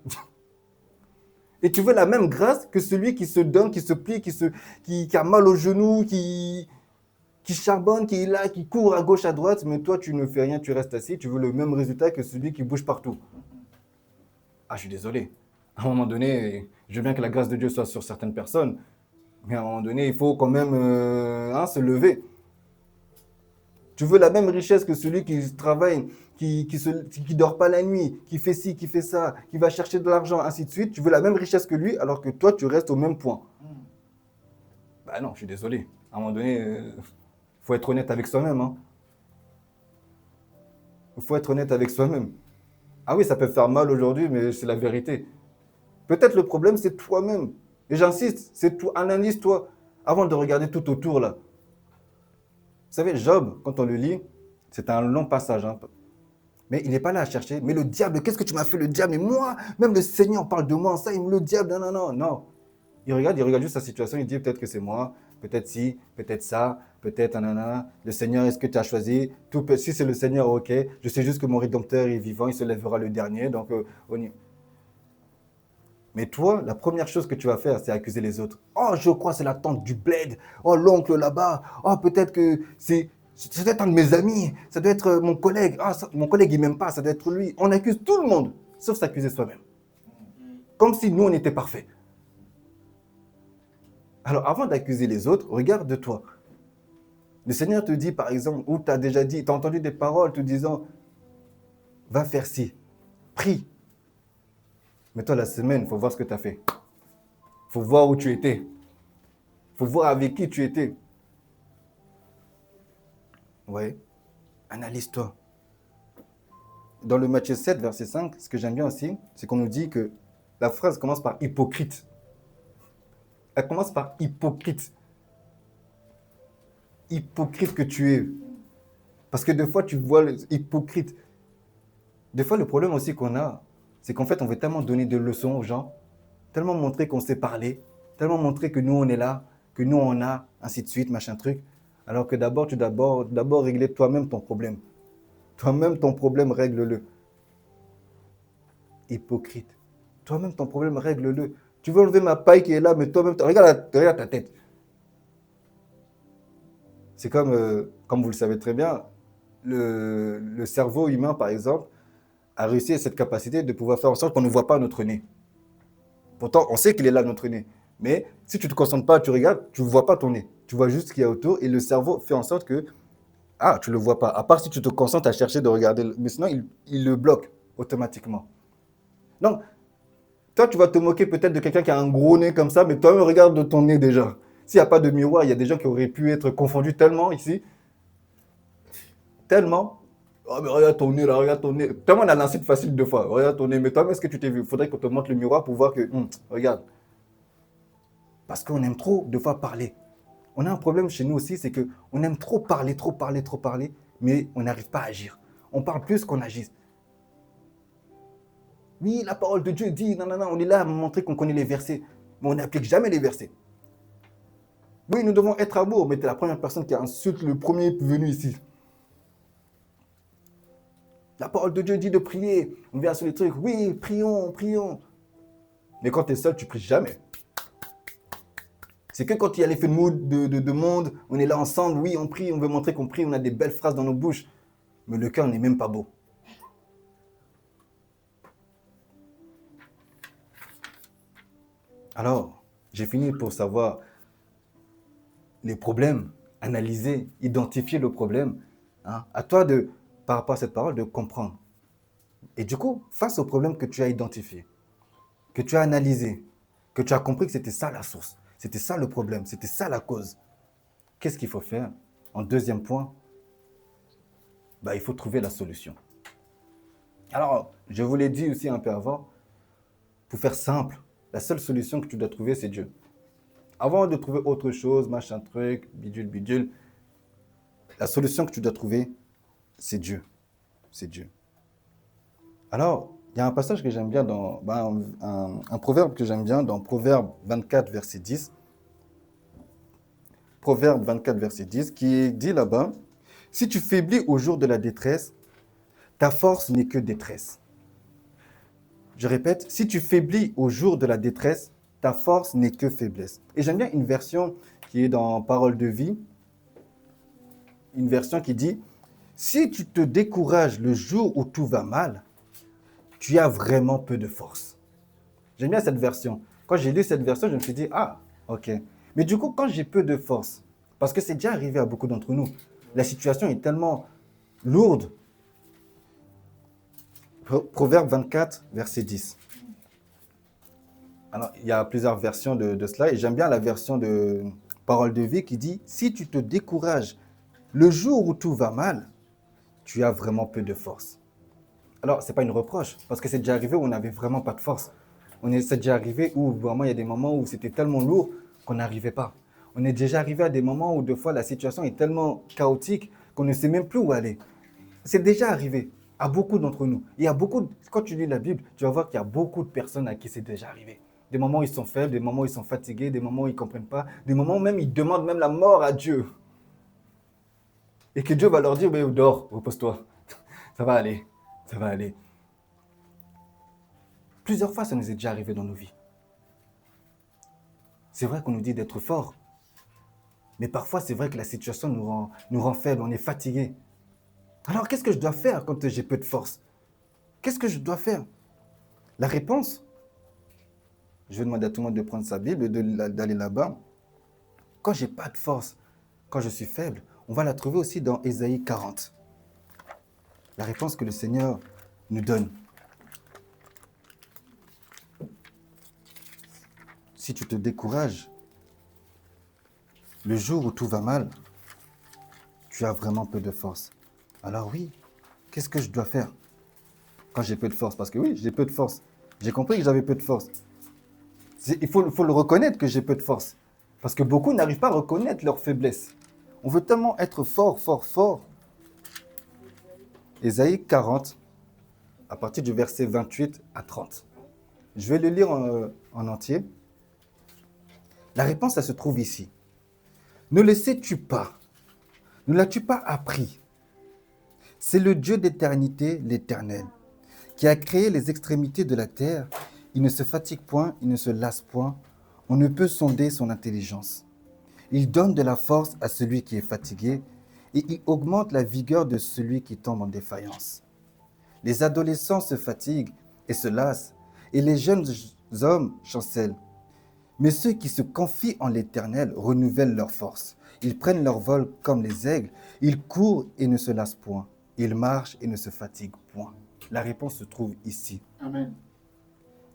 Speaker 1: Et tu veux la même grâce que celui qui se donne, qui se plie, qui a mal aux genoux, qui charbonne, qui est là, qui court à gauche, à droite, mais toi, tu ne fais rien, tu restes assis, tu veux le même résultat que celui qui bouge partout. Ah, je suis désolé. À un moment donné, je veux bien que la grâce de Dieu soit sur certaines personnes, mais à un moment donné, il faut quand même se lever. Tu veux la même richesse que celui qui travaille, qui dort pas la nuit, qui fait ci, qui fait ça, qui va chercher de l'argent, ainsi de suite. Tu veux la même richesse que lui, alors que toi, tu restes au même point. Bah non, je suis désolé. À un moment donné, faut être honnête avec soi-même. Hein. Il faut être honnête avec soi-même. Ah oui, ça peut faire mal aujourd'hui, mais c'est la vérité. Peut-être le problème, c'est toi-même. Et j'insiste, c'est toi, analyse-toi avant de regarder tout autour là. Vous savez, Job, quand on le lit, c'est un long passage. Hein. Mais il n'est pas là à chercher. Mais le diable, qu'est-ce que tu m'as fait le diable? Mais moi, même le Seigneur parle de moi. Ça, il me le diable. Non, non, non, non. Il regarde juste sa situation. Il dit peut-être que c'est moi. Peut-être si, peut-être ça, peut-être nanana. Le Seigneur, est-ce que tu as choisi? Si c'est le Seigneur, ok. Je sais juste que mon Rédempteur est vivant. Il se lèvera le dernier. Donc, on y... Mais toi, la première chose que tu vas faire, c'est accuser les autres. Oh, je crois que c'est la tante du bled. Oh, l'oncle là-bas. Oh, peut-être que ça doit être un de mes amis. Ça doit être mon collègue. Ah, mon collègue, il m'aime pas. Ça doit être lui. On accuse tout le monde, sauf s'accuser soi-même. Comme si nous, on était parfaits. Alors, avant d'accuser les autres, regarde de toi. Le Seigneur te dit, par exemple, ou tu as déjà dit, tu as entendu des paroles te disant, va faire ci, prie. Mais toi, la semaine, il faut voir ce que tu as fait. Il faut voir où tu étais. Il faut voir avec qui tu étais. Ouais. Analyse-toi. Dans le Matthieu 7, verset 5, ce que j'aime bien aussi, c'est qu'on nous dit que la phrase commence par hypocrite. Elle commence par hypocrite. Hypocrite que tu es. Parce que des fois, tu vois le hypocrite. Des fois, le problème aussi qu'on a, c'est qu'en fait, on veut tellement donner des leçons aux gens, tellement montrer qu'on sait parler, tellement montrer que nous, on est là, que nous, on a, ainsi de suite, machin truc. Alors que d'abord, tu dois d'abord régler toi-même ton problème. Toi-même, ton problème, règle-le. Hypocrite. Toi-même, ton problème, règle-le. Tu veux enlever ma paille qui est là, mais toi-même, regarde ta tête. C'est comme vous le savez très bien, le cerveau humain, par exemple, a réussi à cette capacité de pouvoir faire en sorte qu'on ne voit pas notre nez. Pourtant, on sait qu'il est là, notre nez. Mais si tu ne te concentres pas, tu regardes, tu ne vois pas ton nez. Tu vois juste ce qu'il y a autour et le cerveau fait en sorte que, tu ne le vois pas. À part si tu te concentres à chercher de regarder, mais sinon, il le bloque automatiquement. Donc, toi, tu vas te moquer peut-être de quelqu'un qui a un gros nez comme ça, mais toi-même, regarde de ton nez déjà. S'il n'y a pas de miroir, il y a des gens qui auraient pu être confondus tellement ici, tellement. Oh, mais regarde ton nez là, regarde ton nez. Tellement on a lancé facile deux fois. Regarde ton nez. Mais toi, est-ce que tu t'es vu? Il faudrait qu'on te montre le miroir pour voir que, regarde. Parce qu'on aime trop, deux fois, parler. On a un problème chez nous aussi, c'est qu'on aime trop parler, trop parler, trop parler, mais on n'arrive pas à agir. On parle plus qu'on agit. Oui, la parole de Dieu dit, non, non, non, on est là à montrer qu'on connaît les versets, mais on n'applique jamais les versets. Oui, nous devons être amour, mais tu es la première personne qui insulte le premier venu ici. La parole de Dieu dit de prier. On vient sur les trucs. Oui, prions, prions. Mais quand tu es seul, tu pries jamais. C'est que quand il y a l'effet de monde, on est là ensemble. Oui, on prie, on veut montrer qu'on prie. On a des belles phrases dans nos bouches. Mais le cœur n'est même pas beau. Alors, j'ai fini pour savoir les problèmes, analyser, identifier le problème. Hein. À toi, par rapport à cette parole, de comprendre. Et du coup, face au problème que tu as identifié, que tu as analysé, que tu as compris que c'était ça la source, C'était ça le problème, c'était ça la cause. Qu'est-ce qu'il faut faire? En deuxième point, il faut trouver la solution. Alors, je vous l'ai dit aussi un peu avant, pour faire simple, la seule solution que tu dois trouver, c'est Dieu. Avant de trouver autre chose, machin truc, bidule, bidule, la solution que tu dois trouver, c'est Dieu. C'est Dieu. Alors, il y a un passage que j'aime bien un proverbe que j'aime bien dans Proverbe 24, verset 10. Proverbe 24, verset 10, qui dit là-bas, « Si tu faiblis au jour de la détresse, ta force n'est que détresse. » Je répète, « Si tu faiblis au jour de la détresse, ta force n'est que faiblesse. » Et j'aime bien une version qui est dans Parole de vie, une version qui dit, « Si tu te décourages le jour où tout va mal, tu as vraiment peu de force. » J'aime bien cette version. Quand j'ai lu cette version, je me suis dit, ah, ok. Mais du coup, quand j'ai peu de force, parce que c'est déjà arrivé à beaucoup d'entre nous, la situation est tellement lourde. Proverbe 24, verset 10. Alors, il y a plusieurs versions de cela, et j'aime bien la version de Parole de vie qui dit, si tu te décourages le jour où tout va mal, tu as vraiment peu de force. Alors, ce n'est pas une reproche, parce que c'est déjà arrivé où on n'avait vraiment pas de force. C'est déjà arrivé où vraiment il y a des moments où c'était tellement lourd qu'on n'arrivait pas. On est déjà arrivé à des moments où des fois la situation est tellement chaotique qu'on ne sait même plus où aller. C'est déjà arrivé à beaucoup d'entre nous. Quand tu lis la Bible, tu vas voir qu'il y a beaucoup de personnes à qui c'est déjà arrivé. Des moments où ils sont faibles, des moments où ils sont fatigués, des moments où ils ne comprennent pas, des moments où même ils demandent même la mort à Dieu. Et que Dieu va leur dire, mais dors, repose-toi, ça va aller, ça va aller. Plusieurs fois, ça nous est déjà arrivé dans nos vies. C'est vrai qu'on nous dit d'être fort, mais parfois, c'est vrai que la situation nous rend faibles, on est fatigué. Alors, qu'est-ce que je dois faire quand j'ai peu de force? Qu'est-ce que je dois faire? La réponse, je vais demander à tout le monde de prendre sa Bible et d'aller là-bas. Quand j'ai pas de force, quand je suis faible, on va la trouver aussi dans Ésaïe 40. La réponse que le Seigneur nous donne. Si tu te décourages, le jour où tout va mal, tu as vraiment peu de force. Alors oui, qu'est-ce que je dois faire quand j'ai peu de force? Parce que oui, j'ai peu de force. J'ai compris que j'avais peu de force. Il faut le reconnaître que j'ai peu de force. Parce que beaucoup n'arrivent pas à reconnaître leur faiblesse. On veut tellement être fort, fort, fort. Ésaïe 40, à partir du verset 28 à 30. Je vais le lire en entier. La réponse, elle se trouve ici. Ne le sais-tu pas? Ne l'as-tu pas appris? C'est le Dieu d'éternité, l'Éternel, qui a créé les extrémités de la terre. Il ne se fatigue point, il ne se lasse point. On ne peut sonder son intelligence. Il donne de la force à celui qui est fatigué et il augmente la vigueur de celui qui tombe en défaillance. Les adolescents se fatiguent et se lassent, et les jeunes hommes chancellent. Mais ceux qui se confient en l'Éternel renouvellent leur force. Ils prennent leur vol comme les aigles. Ils courent et ne se lassent point. Ils marchent et ne se fatiguent point. La réponse se trouve ici.
Speaker 2: Amen.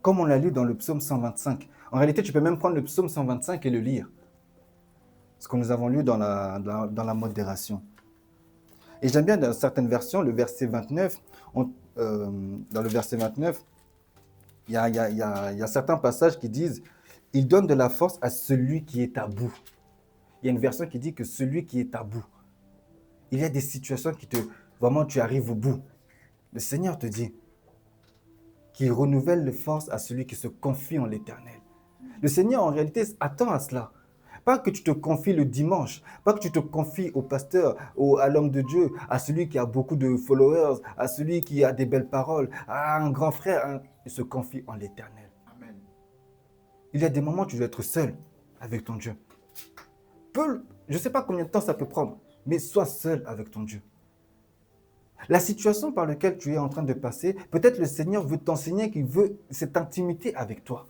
Speaker 1: Comme on l'a lu dans le psaume 125. En réalité, tu peux même prendre le psaume 125 et le lire. Ce que nous avons lu dans la modération. Et j'aime bien dans certaines versions, le verset 29, dans le verset 29, il y a certains passages qui disent « Il donne de la force à celui qui est à bout ». Il y a une version qui dit que celui qui est à bout. Il y a des situations vraiment tu arrives au bout. Le Seigneur te dit qu'il renouvelle les forces à celui qui se confie en l'Éternel. Le Seigneur, en réalité, attend à cela. Pas que tu te confies le dimanche, pas que tu te confies au pasteur, à l'homme de Dieu, à celui qui a beaucoup de followers, à celui qui a des belles paroles, à un grand frère. Il se confie en l'Éternel.
Speaker 2: Amen.
Speaker 1: Il y a des moments où tu dois être seul avec ton Dieu. Je ne sais pas combien de temps ça peut prendre, mais sois seul avec ton Dieu. La situation par laquelle tu es en train de passer, peut-être le Seigneur veut t'enseigner qu'il veut cette intimité avec toi.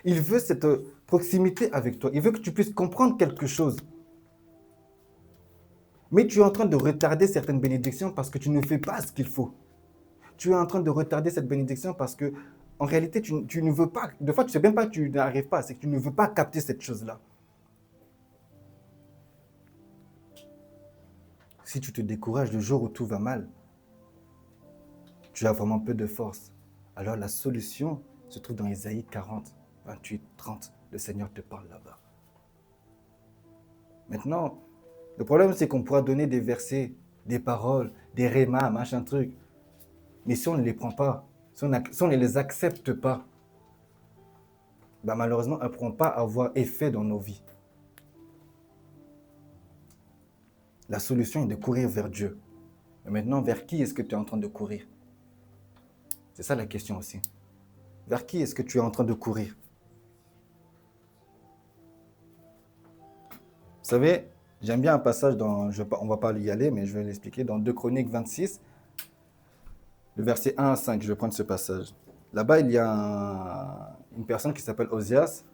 Speaker 1: Il veut cette proximité avec toi. Il veut que tu puisses comprendre quelque chose. Mais tu es en train de retarder certaines bénédictions parce que tu ne fais pas ce qu'il faut. Tu es en train de retarder cette bénédiction parce que en réalité, tu ne veux pas, des fois, tu ne sais même pas que tu n'arrives pas, c'est que tu ne veux pas capter cette chose-là. Si tu te décourages le jour où tout va mal, tu as vraiment peu de force. Alors la solution se trouve dans Ésaïe 40, 28, 30. Le Seigneur te parle là-bas. Maintenant, le problème, c'est qu'on pourra donner des versets, des paroles, des rémas, machin truc. Mais si on ne les prend pas, si on ne les accepte pas, ben malheureusement, elles ne pourront pas avoir effet dans nos vies. La solution est de courir vers Dieu. Mais maintenant, vers qui est-ce que tu es en train de courir? C'est ça la question aussi. Vers qui est-ce que tu es en train de courir? Vous savez, j'aime bien un passage on ne va pas y aller, mais je vais l'expliquer. Dans 2 Chroniques 26, le verset 1 à 5, je vais prendre ce passage. Là-bas, il y a une personne qui s'appelle Osias,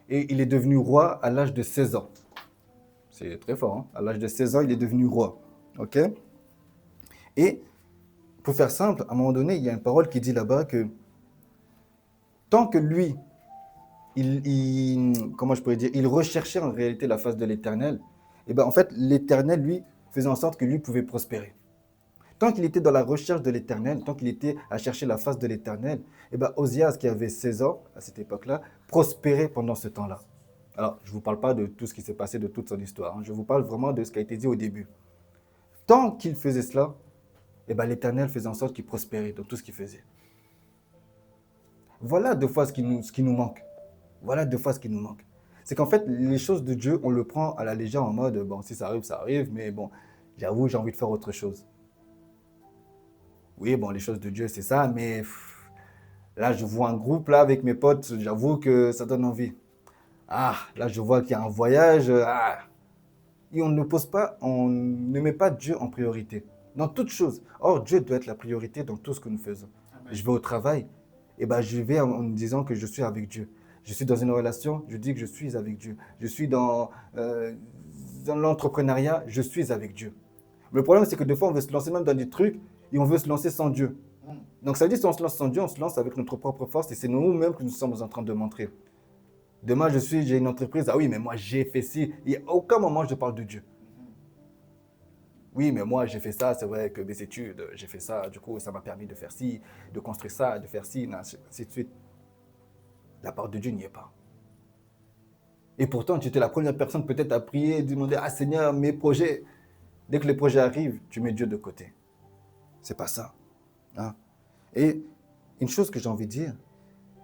Speaker 1: et il est devenu roi à l'âge de 16 ans. C'est très fort, hein? À l'âge de 16 ans, il est devenu roi. Ok? Et, pour faire simple, à un moment donné, il y a une parole qui dit là-bas que tant que lui, comment je pourrais dire, il recherchait en réalité la face de l'Éternel, et ben en fait, l'Éternel, lui, faisait en sorte que lui pouvait prospérer. Tant qu'il était dans la recherche de l'Éternel, tant qu'il était à chercher la face de l'Éternel, et ben Osias, qui avait 16 ans à cette époque-là, prospérait pendant ce temps-là. Alors, je ne vous parle pas de tout ce qui s'est passé, de toute son histoire, hein. Je vous parle vraiment de ce qui a été dit au début. Tant qu'il faisait cela, et ben l'Éternel faisait en sorte qu'il prospérait dans tout ce qu'il faisait. Voilà deux fois ce qui nous manque. Voilà deux fois ce qui nous manque. C'est qu'en fait, les choses de Dieu, on le prend à la légère en mode, bon, si ça arrive, mais bon, j'avoue, j'ai envie de faire autre chose. Oui, bon, les choses de Dieu, c'est ça, mais là, je vois un groupe, là, avec mes potes, j'avoue que ça donne envie. Ah, là, je vois qu'il y a un voyage, Et on ne met pas Dieu en priorité, dans toute chose. Or, Dieu doit être la priorité dans tout ce que nous faisons. Amen. Je vais au travail, et ben, je vais en me disant que je suis avec Dieu. Je suis dans une relation, je dis que je suis avec Dieu. Je suis dans l'entrepreneuriat, je suis avec Dieu. Mais le problème, c'est que des fois, on veut se lancer même dans des trucs et on veut se lancer sans Dieu. Donc ça veut dire que si on se lance sans Dieu, on se lance avec notre propre force et c'est nous-mêmes que nous sommes en train de montrer. Demain, j'ai une entreprise, ah oui, mais moi j'ai fait ci. Et à aucun moment je parle de Dieu. Oui, mais moi j'ai fait ça, c'est vrai que mes études, j'ai fait ça, du coup ça m'a permis de faire ci, de construire ça, de faire ci, ainsi de suite. La part de Dieu n'y est pas. Et pourtant, tu étais la première personne peut-être à prier, demander, ah Seigneur, mes projets. Dès que les projets arrivent, tu mets Dieu de côté. C'est pas ça. Hein? Et une chose que j'ai envie de dire,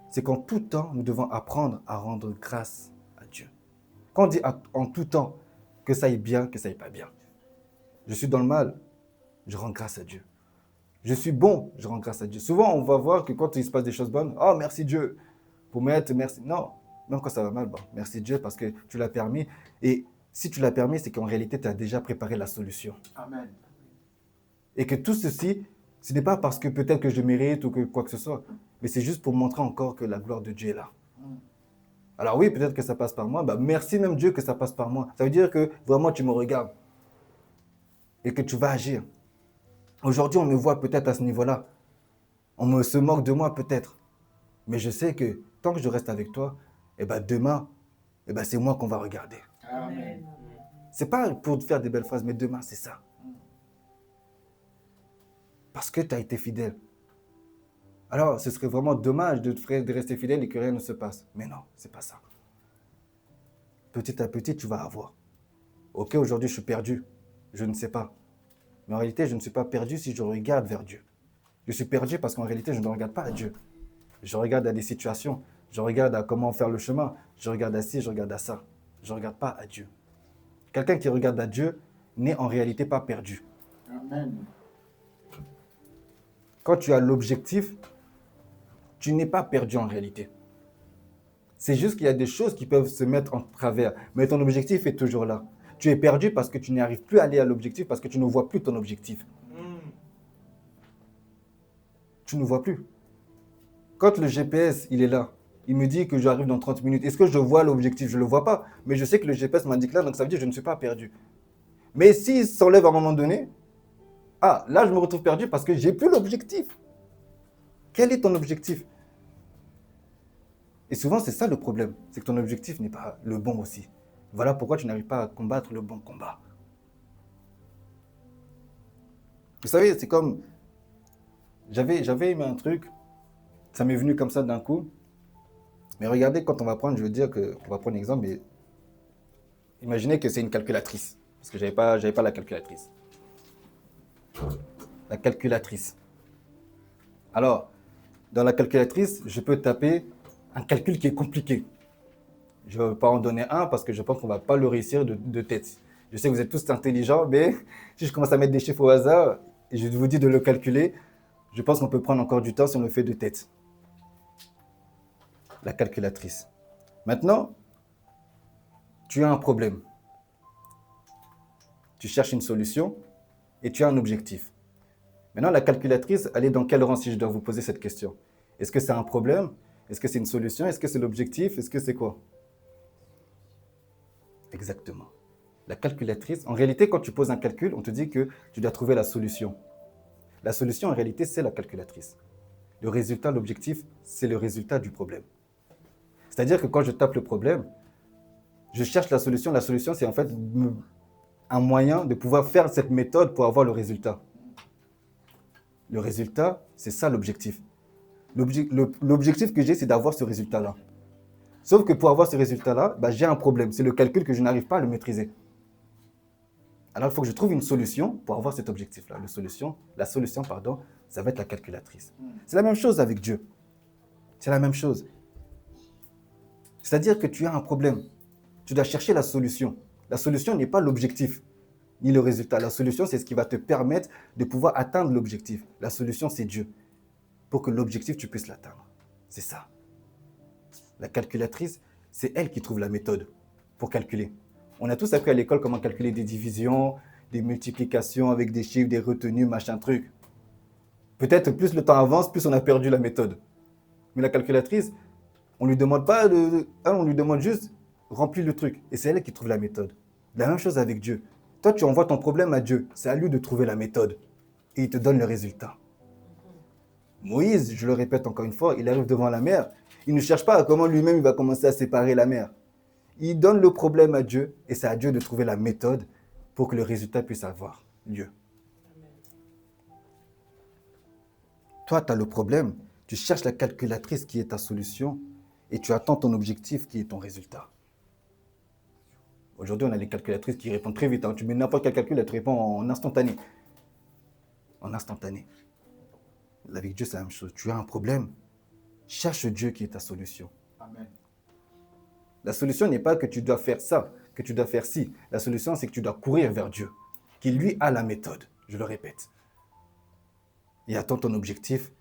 Speaker 1: c'est qu'en tout temps, nous devons apprendre à rendre grâce à Dieu. Quand on dit en tout temps, que ça aille bien, que ça aille pas bien. Je suis dans le mal, je rends grâce à Dieu. Je suis bon, je rends grâce à Dieu. Souvent, on va voir que quand il se passe des choses bonnes, oh merci Dieu, pour m'être, merci. Non, même quand ça va mal, bon, merci Dieu parce que tu l'as permis. Et si tu l'as permis, c'est qu'en réalité, tu as déjà préparé la solution.
Speaker 2: Amen.
Speaker 1: Et que tout ceci, ce n'est pas parce que peut-être que je mérite ou que quoi que ce soit, mais c'est juste pour montrer encore que la gloire de Dieu est là. Alors oui, peut-être que ça passe par moi. Bah, merci même Dieu que ça passe par moi. Ça veut dire que vraiment tu me regardes et que tu vas agir. Aujourd'hui, on me voit peut-être à ce niveau-là. On se moque de moi peut-être. Mais je sais que tant que je reste avec toi, et ben demain, et ben c'est moi qu'on va regarder.
Speaker 2: Amen.
Speaker 1: C'est pas pour faire des belles phrases, mais demain, c'est ça. Parce que tu as été fidèle. Alors, ce serait vraiment dommage de rester fidèle et que rien ne se passe. Mais non, c'est pas ça. Petit à petit, tu vas avoir. Ok, aujourd'hui, je suis perdu. Je ne sais pas. Mais en réalité, je ne suis pas perdu si je regarde vers Dieu. Je suis perdu parce qu'en réalité, je ne regarde pas à Dieu. Je regarde à des situations. Je regarde à comment faire le chemin. Je regarde à ci, je regarde à ça. Je ne regarde pas à Dieu. Quelqu'un qui regarde à Dieu n'est en réalité pas perdu.
Speaker 2: Amen.
Speaker 1: Quand tu as l'objectif, tu n'es pas perdu en réalité. C'est juste qu'il y a des choses qui peuvent se mettre en travers. Mais ton objectif est toujours là. Tu es perdu parce que tu n'arrives plus à aller à l'objectif, parce que tu ne vois plus ton objectif. Tu ne vois plus. Quand le GPS, il est là, il me dit que j'arrive dans 30 minutes. Est-ce que je vois l'objectif? Je ne le vois pas. Mais je sais que le GPS m'indique là, donc ça veut dire que je ne suis pas perdu. Mais s'il s'enlève à un moment donné, là, je me retrouve perdu parce que je n'ai plus l'objectif. Quel est ton objectif? Et souvent, c'est ça le problème. C'est que ton objectif n'est pas le bon aussi. Voilà pourquoi tu n'arrives pas à combattre le bon combat. Vous savez, c'est comme... J'avais aimé un truc, ça m'est venu comme ça d'un coup. Mais regardez, quand on va prendre, je veux dire que... On va prendre un exemple, mais imaginez que c'est une calculatrice. Parce que j'avais pas la calculatrice. La calculatrice. Alors, dans la calculatrice, je peux taper un calcul qui est compliqué. Je ne vais pas en donner un parce que je pense qu'on ne va pas le réussir de tête. Je sais que vous êtes tous intelligents, mais si je commence à mettre des chiffres au hasard et je vous dis de le calculer, je pense qu'on peut prendre encore du temps si on le fait de tête. La calculatrice. Maintenant, tu as un problème. Tu cherches une solution et tu as un objectif. Maintenant, la calculatrice, elle est dans quel rang si je dois vous poser cette question? Est-ce que c'est un problème? Est-ce que c'est une solution? Est-ce que c'est l'objectif? Est-ce que c'est quoi? Exactement. La calculatrice, en réalité, quand tu poses un calcul, on te dit que tu dois trouver la solution. La solution, en réalité, c'est la calculatrice. Le résultat, l'objectif, c'est le résultat du problème. C'est-à-dire que quand je tape le problème, je cherche la solution. La solution, c'est en fait un moyen de pouvoir faire cette méthode pour avoir le résultat. Le résultat, c'est ça l'objectif. L'objectif que j'ai, c'est d'avoir ce résultat-là. Sauf que pour avoir ce résultat-là, j'ai un problème. C'est le calcul que je n'arrive pas à le maîtriser. Alors, il faut que je trouve une solution pour avoir cet objectif-là. La solution, ça va être la calculatrice. C'est la même chose avec Dieu. C'est la même chose. C'est-à-dire que tu as un problème. Tu dois chercher la solution. La solution n'est pas l'objectif, ni le résultat. La solution, c'est ce qui va te permettre de pouvoir atteindre l'objectif. La solution, c'est Dieu. Pour que l'objectif, tu puisses l'atteindre. C'est ça. La calculatrice, c'est elle qui trouve la méthode pour calculer. On a tous appris à l'école comment calculer des divisions, des multiplications avec des chiffres, des retenues, machin truc. Peut-être plus le temps avance, plus on a perdu la méthode. Mais la calculatrice, on lui demande pas on lui demande juste remplis le truc. Et c'est elle qui trouve la méthode. La même chose avec Dieu. Toi, tu envoies ton problème à Dieu. C'est à lui de trouver la méthode. Et il te donne le résultat. Moïse, je le répète encore une fois, il arrive devant la mer. Il ne cherche pas comment lui-même il va commencer à séparer la mer. Il donne le problème à Dieu et c'est à Dieu de trouver la méthode pour que le résultat puisse avoir lieu. Toi, tu as le problème, tu cherches la calculatrice qui est ta solution et tu attends ton objectif qui est ton résultat. Aujourd'hui, on a les calculatrices qui répondent très vite. Tu mets n'importe quel calcul, elle te répond en instantané. En instantané. Avec Dieu, c'est la même chose. Tu as un problème, cherche Dieu qui est ta solution.
Speaker 2: Amen.
Speaker 1: La solution n'est pas que tu dois faire ça, que tu dois faire ci. La solution, c'est que tu dois courir vers Dieu, qui lui a la méthode, je le répète. Et attends ton objectif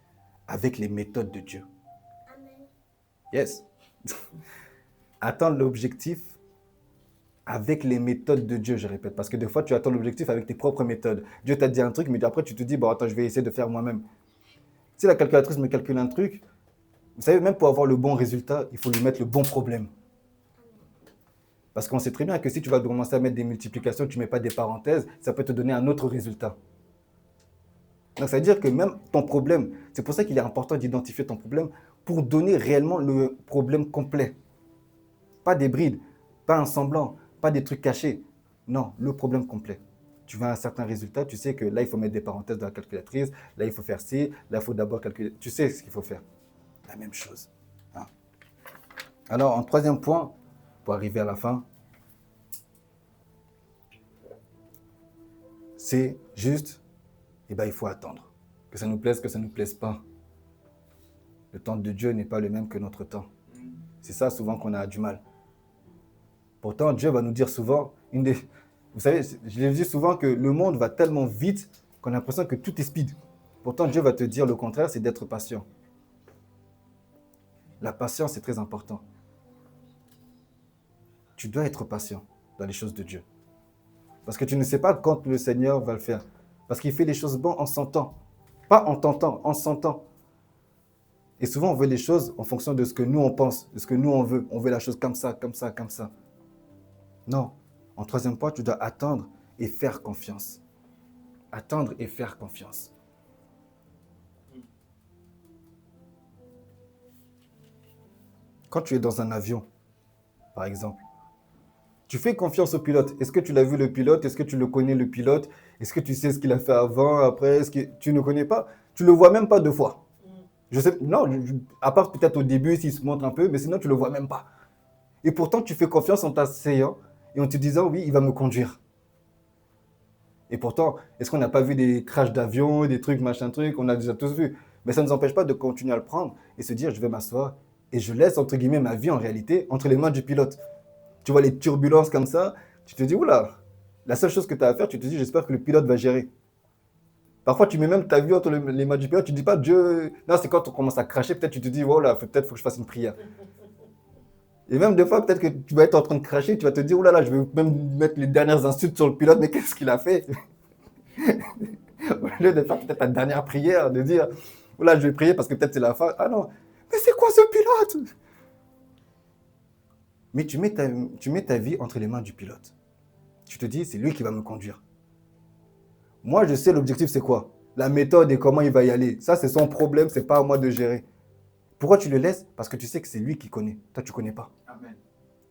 Speaker 1: avec les méthodes de Dieu. Amen. Yes. Attends l'objectif avec les méthodes de Dieu, je répète. Parce que des fois, tu attends l'objectif avec tes propres méthodes. Dieu t'a dit un truc, mais après, tu te dis, bon, attends, je vais essayer de faire moi-même. Si la calculatrice me calcule un truc, vous savez, même pour avoir le bon résultat, il faut lui mettre le bon problème. Parce qu'on sait très bien que si tu vas commencer à mettre des multiplications, tu ne mets pas des parenthèses, ça peut te donner un autre résultat. Donc, ça veut dire que même ton problème, c'est pour ça qu'il est important d'identifier ton problème pour donner réellement le problème complet. Pas des brides, pas un semblant, pas des trucs cachés. Non, le problème complet. Tu vas à un certain résultat, tu sais que là, il faut mettre des parenthèses dans la calculatrice, là, il faut faire ci, là, il faut d'abord calculer. Tu sais ce qu'il faut faire. La même chose. Hein? Alors, en troisième point, pour arriver à la fin, c'est juste, il faut attendre. Que ça nous plaise, que ça ne nous plaise pas. Le temps de Dieu n'est pas le même que notre temps. C'est ça souvent qu'on a du mal. Pourtant, Dieu va nous dire souvent, vous savez, je l'ai dit souvent que le monde va tellement vite qu'on a l'impression que tout est speed. Pourtant, Dieu va te dire le contraire, c'est d'être patient. La patience, c'est très important. Tu dois être patient dans les choses de Dieu. Parce que tu ne sais pas quand le Seigneur va le faire. Parce qu'il fait les choses bonnes en son temps. Pas en tentant, en son temps. Et souvent, on veut les choses en fonction de ce que nous, on pense, de ce que nous, on veut. On veut la chose comme ça, comme ça, comme ça. Non. En troisième point, tu dois attendre et faire confiance. Attendre et faire confiance. Quand tu es dans un avion, par exemple, tu fais confiance au pilote. Est-ce que tu l'as vu le pilote? Est-ce que tu le connais le pilote? Est-ce que tu sais ce qu'il a fait avant, après? Est-ce que tu ne connais pas? Tu le vois même pas deux fois. Je sais, non, à part peut-être au début s'il se montre un peu, mais sinon tu le vois même pas. Et pourtant tu fais confiance en t'asseyant et en te disant oui, il va me conduire. Et pourtant, est-ce qu'on n'a pas vu des crashs d'avion, des trucs, machin truc? On a déjà tous vu. Mais ça ne nous empêche pas de continuer à le prendre et se dire je vais m'asseoir et je laisse entre guillemets ma vie en réalité entre les mains du pilote. Tu vois les turbulences comme ça, tu te dis oula, la seule chose que tu as à faire, tu te dis j'espère que le pilote va gérer. Parfois, tu mets même ta vie entre les mains du pilote, tu ne dis pas Dieu. Non, c'est quand on commence à cracher, peut-être tu te dis voilà, peut-être faut que je fasse une prière. Et même des fois, peut-être que tu vas être en train de cracher, tu vas te dire, oh là là, je vais même mettre les dernières insultes sur le pilote, mais qu'est-ce qu'il a fait? Au lieu de faire peut-être ta dernière prière, de dire, oh là, je vais prier parce que peut-être c'est la fin. Ah non, mais c'est quoi ce pilote? Mais tu mets ta vie entre les mains du pilote. Tu te dis, c'est lui qui va me conduire. Moi, je sais l'objectif, c'est quoi? La méthode et comment il va y aller. Ça, c'est son problème, c'est pas à moi de gérer. Pourquoi tu le laisses? Parce que tu sais que c'est lui qui connaît. Toi, tu ne connais pas.
Speaker 2: Amen.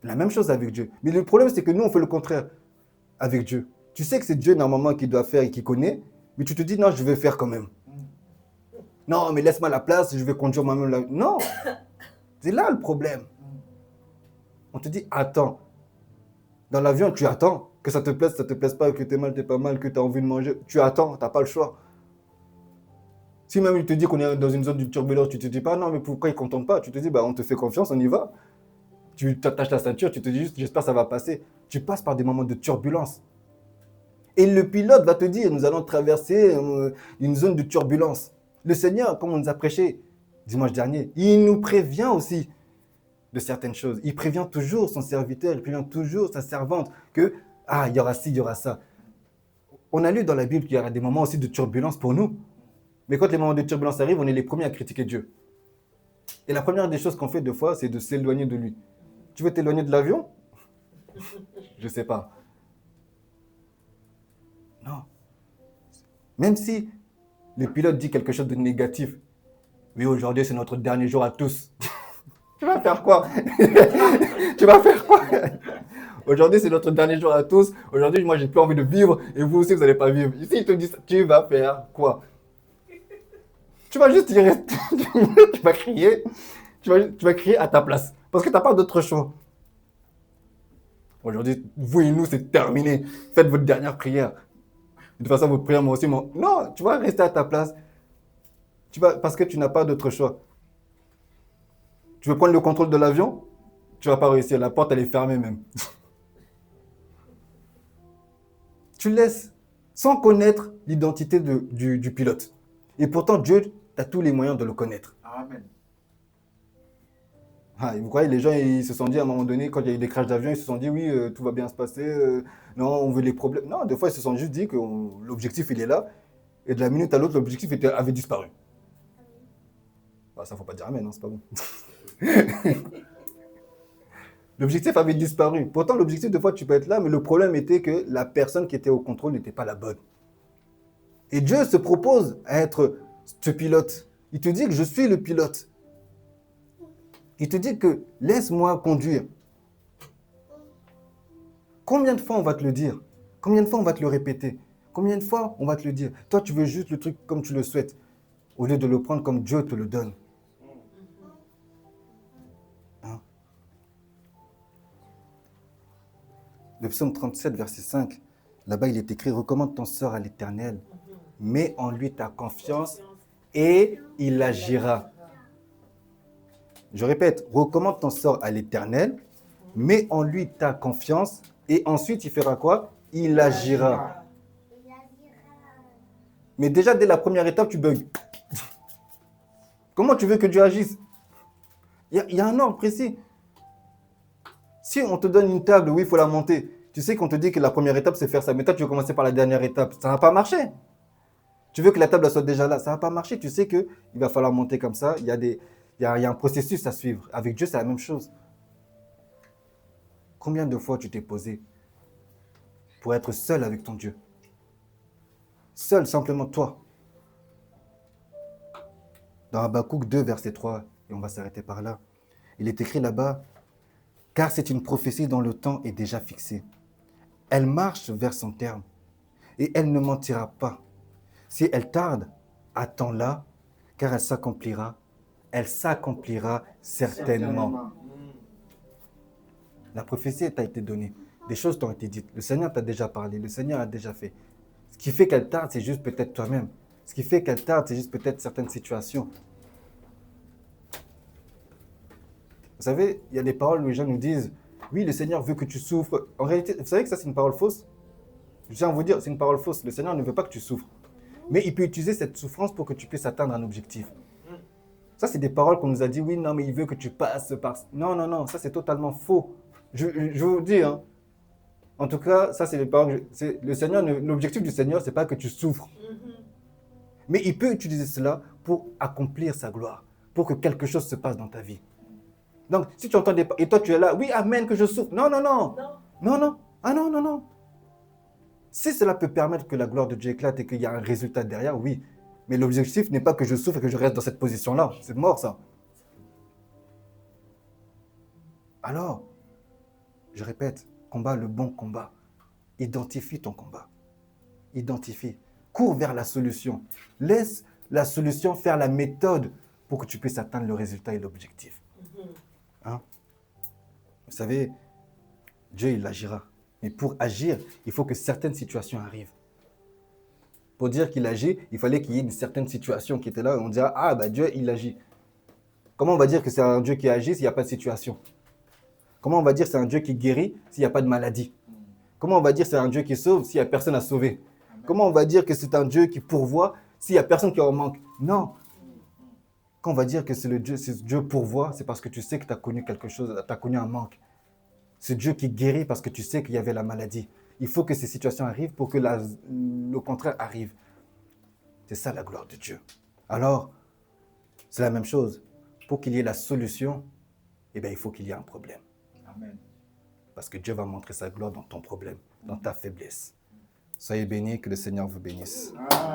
Speaker 1: La même chose avec Dieu. Mais le problème, c'est que nous, on fait le contraire avec Dieu. Tu sais que c'est Dieu, normalement, qui doit faire et qui connaît, mais tu te dis, non, je vais faire quand même. Non, mais laisse-moi la place, je vais conduire moi-même. Non, c'est là le problème. On te dit, attends. Dans l'avion, tu attends. Que ça te plaise pas, que t'es mal, t'es pas mal, que tu as envie de manger. Tu attends, tu n'as pas le choix. Si même il te dit qu'on est dans une zone de turbulence, tu te dis pas, non, mais pourquoi il ne contente pas? Tu te dis, bah, on te fait confiance, on y va. Tu t'attaches ta ceinture, tu te dis juste, j'espère que ça va passer. Tu passes par des moments de turbulence. Et le pilote va te dire, nous allons traverser une zone de turbulence. Le Seigneur, comme on nous a prêché dimanche dernier, il nous prévient aussi de certaines choses. Il prévient toujours son serviteur, il prévient toujours sa servante que, ah, il y aura ci, il y aura ça. On a lu dans la Bible qu'il y aura des moments aussi de turbulence pour nous. Mais quand les moments de turbulence arrivent, on est les premiers à critiquer Dieu. Et la première des choses qu'on fait deux fois, c'est de s'éloigner de lui. Tu veux t'éloigner de l'avion? Je ne sais pas. Non. Même si le pilote dit quelque chose de négatif, oui, aujourd'hui c'est notre dernier jour à tous. Tu vas faire quoi? Tu vas faire quoi? Aujourd'hui c'est notre dernier jour à tous. Aujourd'hui, moi j'ai plus envie de vivre et vous aussi vous n'allez pas vivre. Ici, ils te disent, tu vas faire quoi? Tu vas juste y rester. Tu vas crier. Tu vas crier à ta place. Parce que tu n'as pas d'autre choix. Aujourd'hui, vous et nous, c'est terminé. Faites votre dernière prière. De toute façon, votre prière, moi aussi, non, tu vas rester à ta place. Parce que tu n'as pas d'autre choix. Tu veux prendre le contrôle de l'avion? Tu ne vas pas réussir. La porte, elle est fermée même. Tu laisses sans connaître l'identité du pilote. Et pourtant, Dieu a tous les moyens de le connaître.
Speaker 2: Amen.
Speaker 1: Ah, vous croyez, les gens, ils se sont dit à un moment donné, quand il y a eu des crashs d'avion, ils se sont dit, oui, tout va bien se passer, non, on veut les problèmes. Non, des fois, ils se sont juste dit que l'objectif, il est là, et de la minute à l'autre, l'objectif avait disparu. Bah, ça, faut pas dire amen, non, c'est pas bon. L'objectif avait disparu. Pourtant, l'objectif, des fois, tu peux être là, mais le problème était que la personne qui était au contrôle n'était pas la bonne. Et Dieu se propose à être ce pilote. Il te dit que je suis le pilote. Il te dit que laisse-moi conduire. Combien de fois on va te le dire? Combien de fois on va te le répéter? Combien de fois on va te le dire? Toi, tu veux juste le truc comme tu le souhaites, au lieu de le prendre comme Dieu te le donne. Hein? Le psaume 37, verset 5, là-bas, il est écrit, recommande ton sort à l'Éternel, mets en lui ta confiance et il agira. Je répète, recommande ton sort à l'Éternel, mets en lui ta confiance et ensuite il fera quoi? Il agira. Mais déjà, dès la première étape, tu bugs. Comment tu veux que Dieu agisse? Il y a un ordre précis. Si on te donne une table, oui, il faut la monter. Tu sais qu'on te dit que la première étape, c'est faire ça. Mais toi, tu veux commencer par la dernière étape. Ça ne va pas marcher. Tu veux que la table soit déjà là. Ça ne va pas marcher. Tu sais qu'il va falloir monter comme ça. Il y a un processus à suivre. Avec Dieu, c'est la même chose. Combien de fois tu t'es posé pour être seul avec ton Dieu? Seul, simplement toi. Dans Habakkuk 2, verset 3, et on va s'arrêter par là. Il est écrit là-bas, car c'est une prophétie dont le temps est déjà fixé. Elle marche vers son terme et elle ne mentira pas. Si elle tarde, attends-la, car elle s'accomplira. Elle s'accomplira certainement. La prophétie t'a été donnée. Des choses t'ont été dites. Le Seigneur t'a déjà parlé. Le Seigneur a déjà fait. Ce qui fait qu'elle tarde, c'est juste peut-être toi-même. Ce qui fait qu'elle tarde, c'est juste peut-être certaines situations. Vous savez, il y a des paroles où les gens nous disent « Oui, le Seigneur veut que tu souffres. » En réalité, vous savez que ça, c'est une parole fausse? Je tiens à vous dire, c'est une parole fausse. Le Seigneur ne veut pas que tu souffres. Mais il peut utiliser cette souffrance pour que tu puisses atteindre un objectif. Ça, c'est des paroles qu'on nous a dit « Oui, non, mais il veut que tu passes par... » Non, non, non, ça, c'est totalement faux. Je vous dis, hein. En tout cas, ça, c'est les paroles. Le Seigneur, l'objectif du Seigneur, c'est pas que tu souffres. Mais il peut utiliser cela pour accomplir sa gloire, pour que quelque chose se passe dans ta vie. Donc, si tu entends des... Et toi, tu es là, oui, amen, que je souffre. Non, non, non. Non, non. Ah non, non, non. Si cela peut permettre que la gloire de Dieu éclate et qu'il y a un résultat derrière, oui. Mais l'objectif n'est pas que je souffre et que je reste dans cette position-là. C'est mort, ça. Alors, je répète, combat le bon combat. Identifie ton combat. Identifie. Cours vers la solution. Laisse la solution faire la méthode pour que tu puisses atteindre le résultat et l'objectif. Hein? Vous savez, Dieu, il agira. Mais pour agir, il faut que certaines situations arrivent. Pour dire qu'il agit, il fallait qu'il y ait une certaine situation qui était là et on dira, ah, bah Dieu, il agit. Comment on va dire que c'est un Dieu qui agit s'il n'y a pas de situation? Comment on va dire que c'est un Dieu qui guérit s'il n'y a pas de maladie? Comment on va dire que c'est un Dieu qui sauve s'il n'y a personne à sauver? Comment on va dire que c'est un Dieu qui pourvoit s'il n'y a personne qui en manque? Non. Quand on va dire que c'est Dieu pourvoit, c'est parce que tu sais que tu as connu quelque chose, tu as connu un manque. C'est Dieu qui guérit parce que tu sais qu'il y avait la maladie. Il faut que ces situations arrivent pour que le contraire arrive. C'est ça la gloire de Dieu. Alors, c'est la même chose. Pour qu'il y ait la solution, eh bien, il faut qu'il y ait un problème.
Speaker 2: Amen.
Speaker 1: Parce que Dieu va montrer sa gloire dans ton problème, dans ta faiblesse. Soyez bénis, que le Seigneur vous bénisse.
Speaker 2: Amen.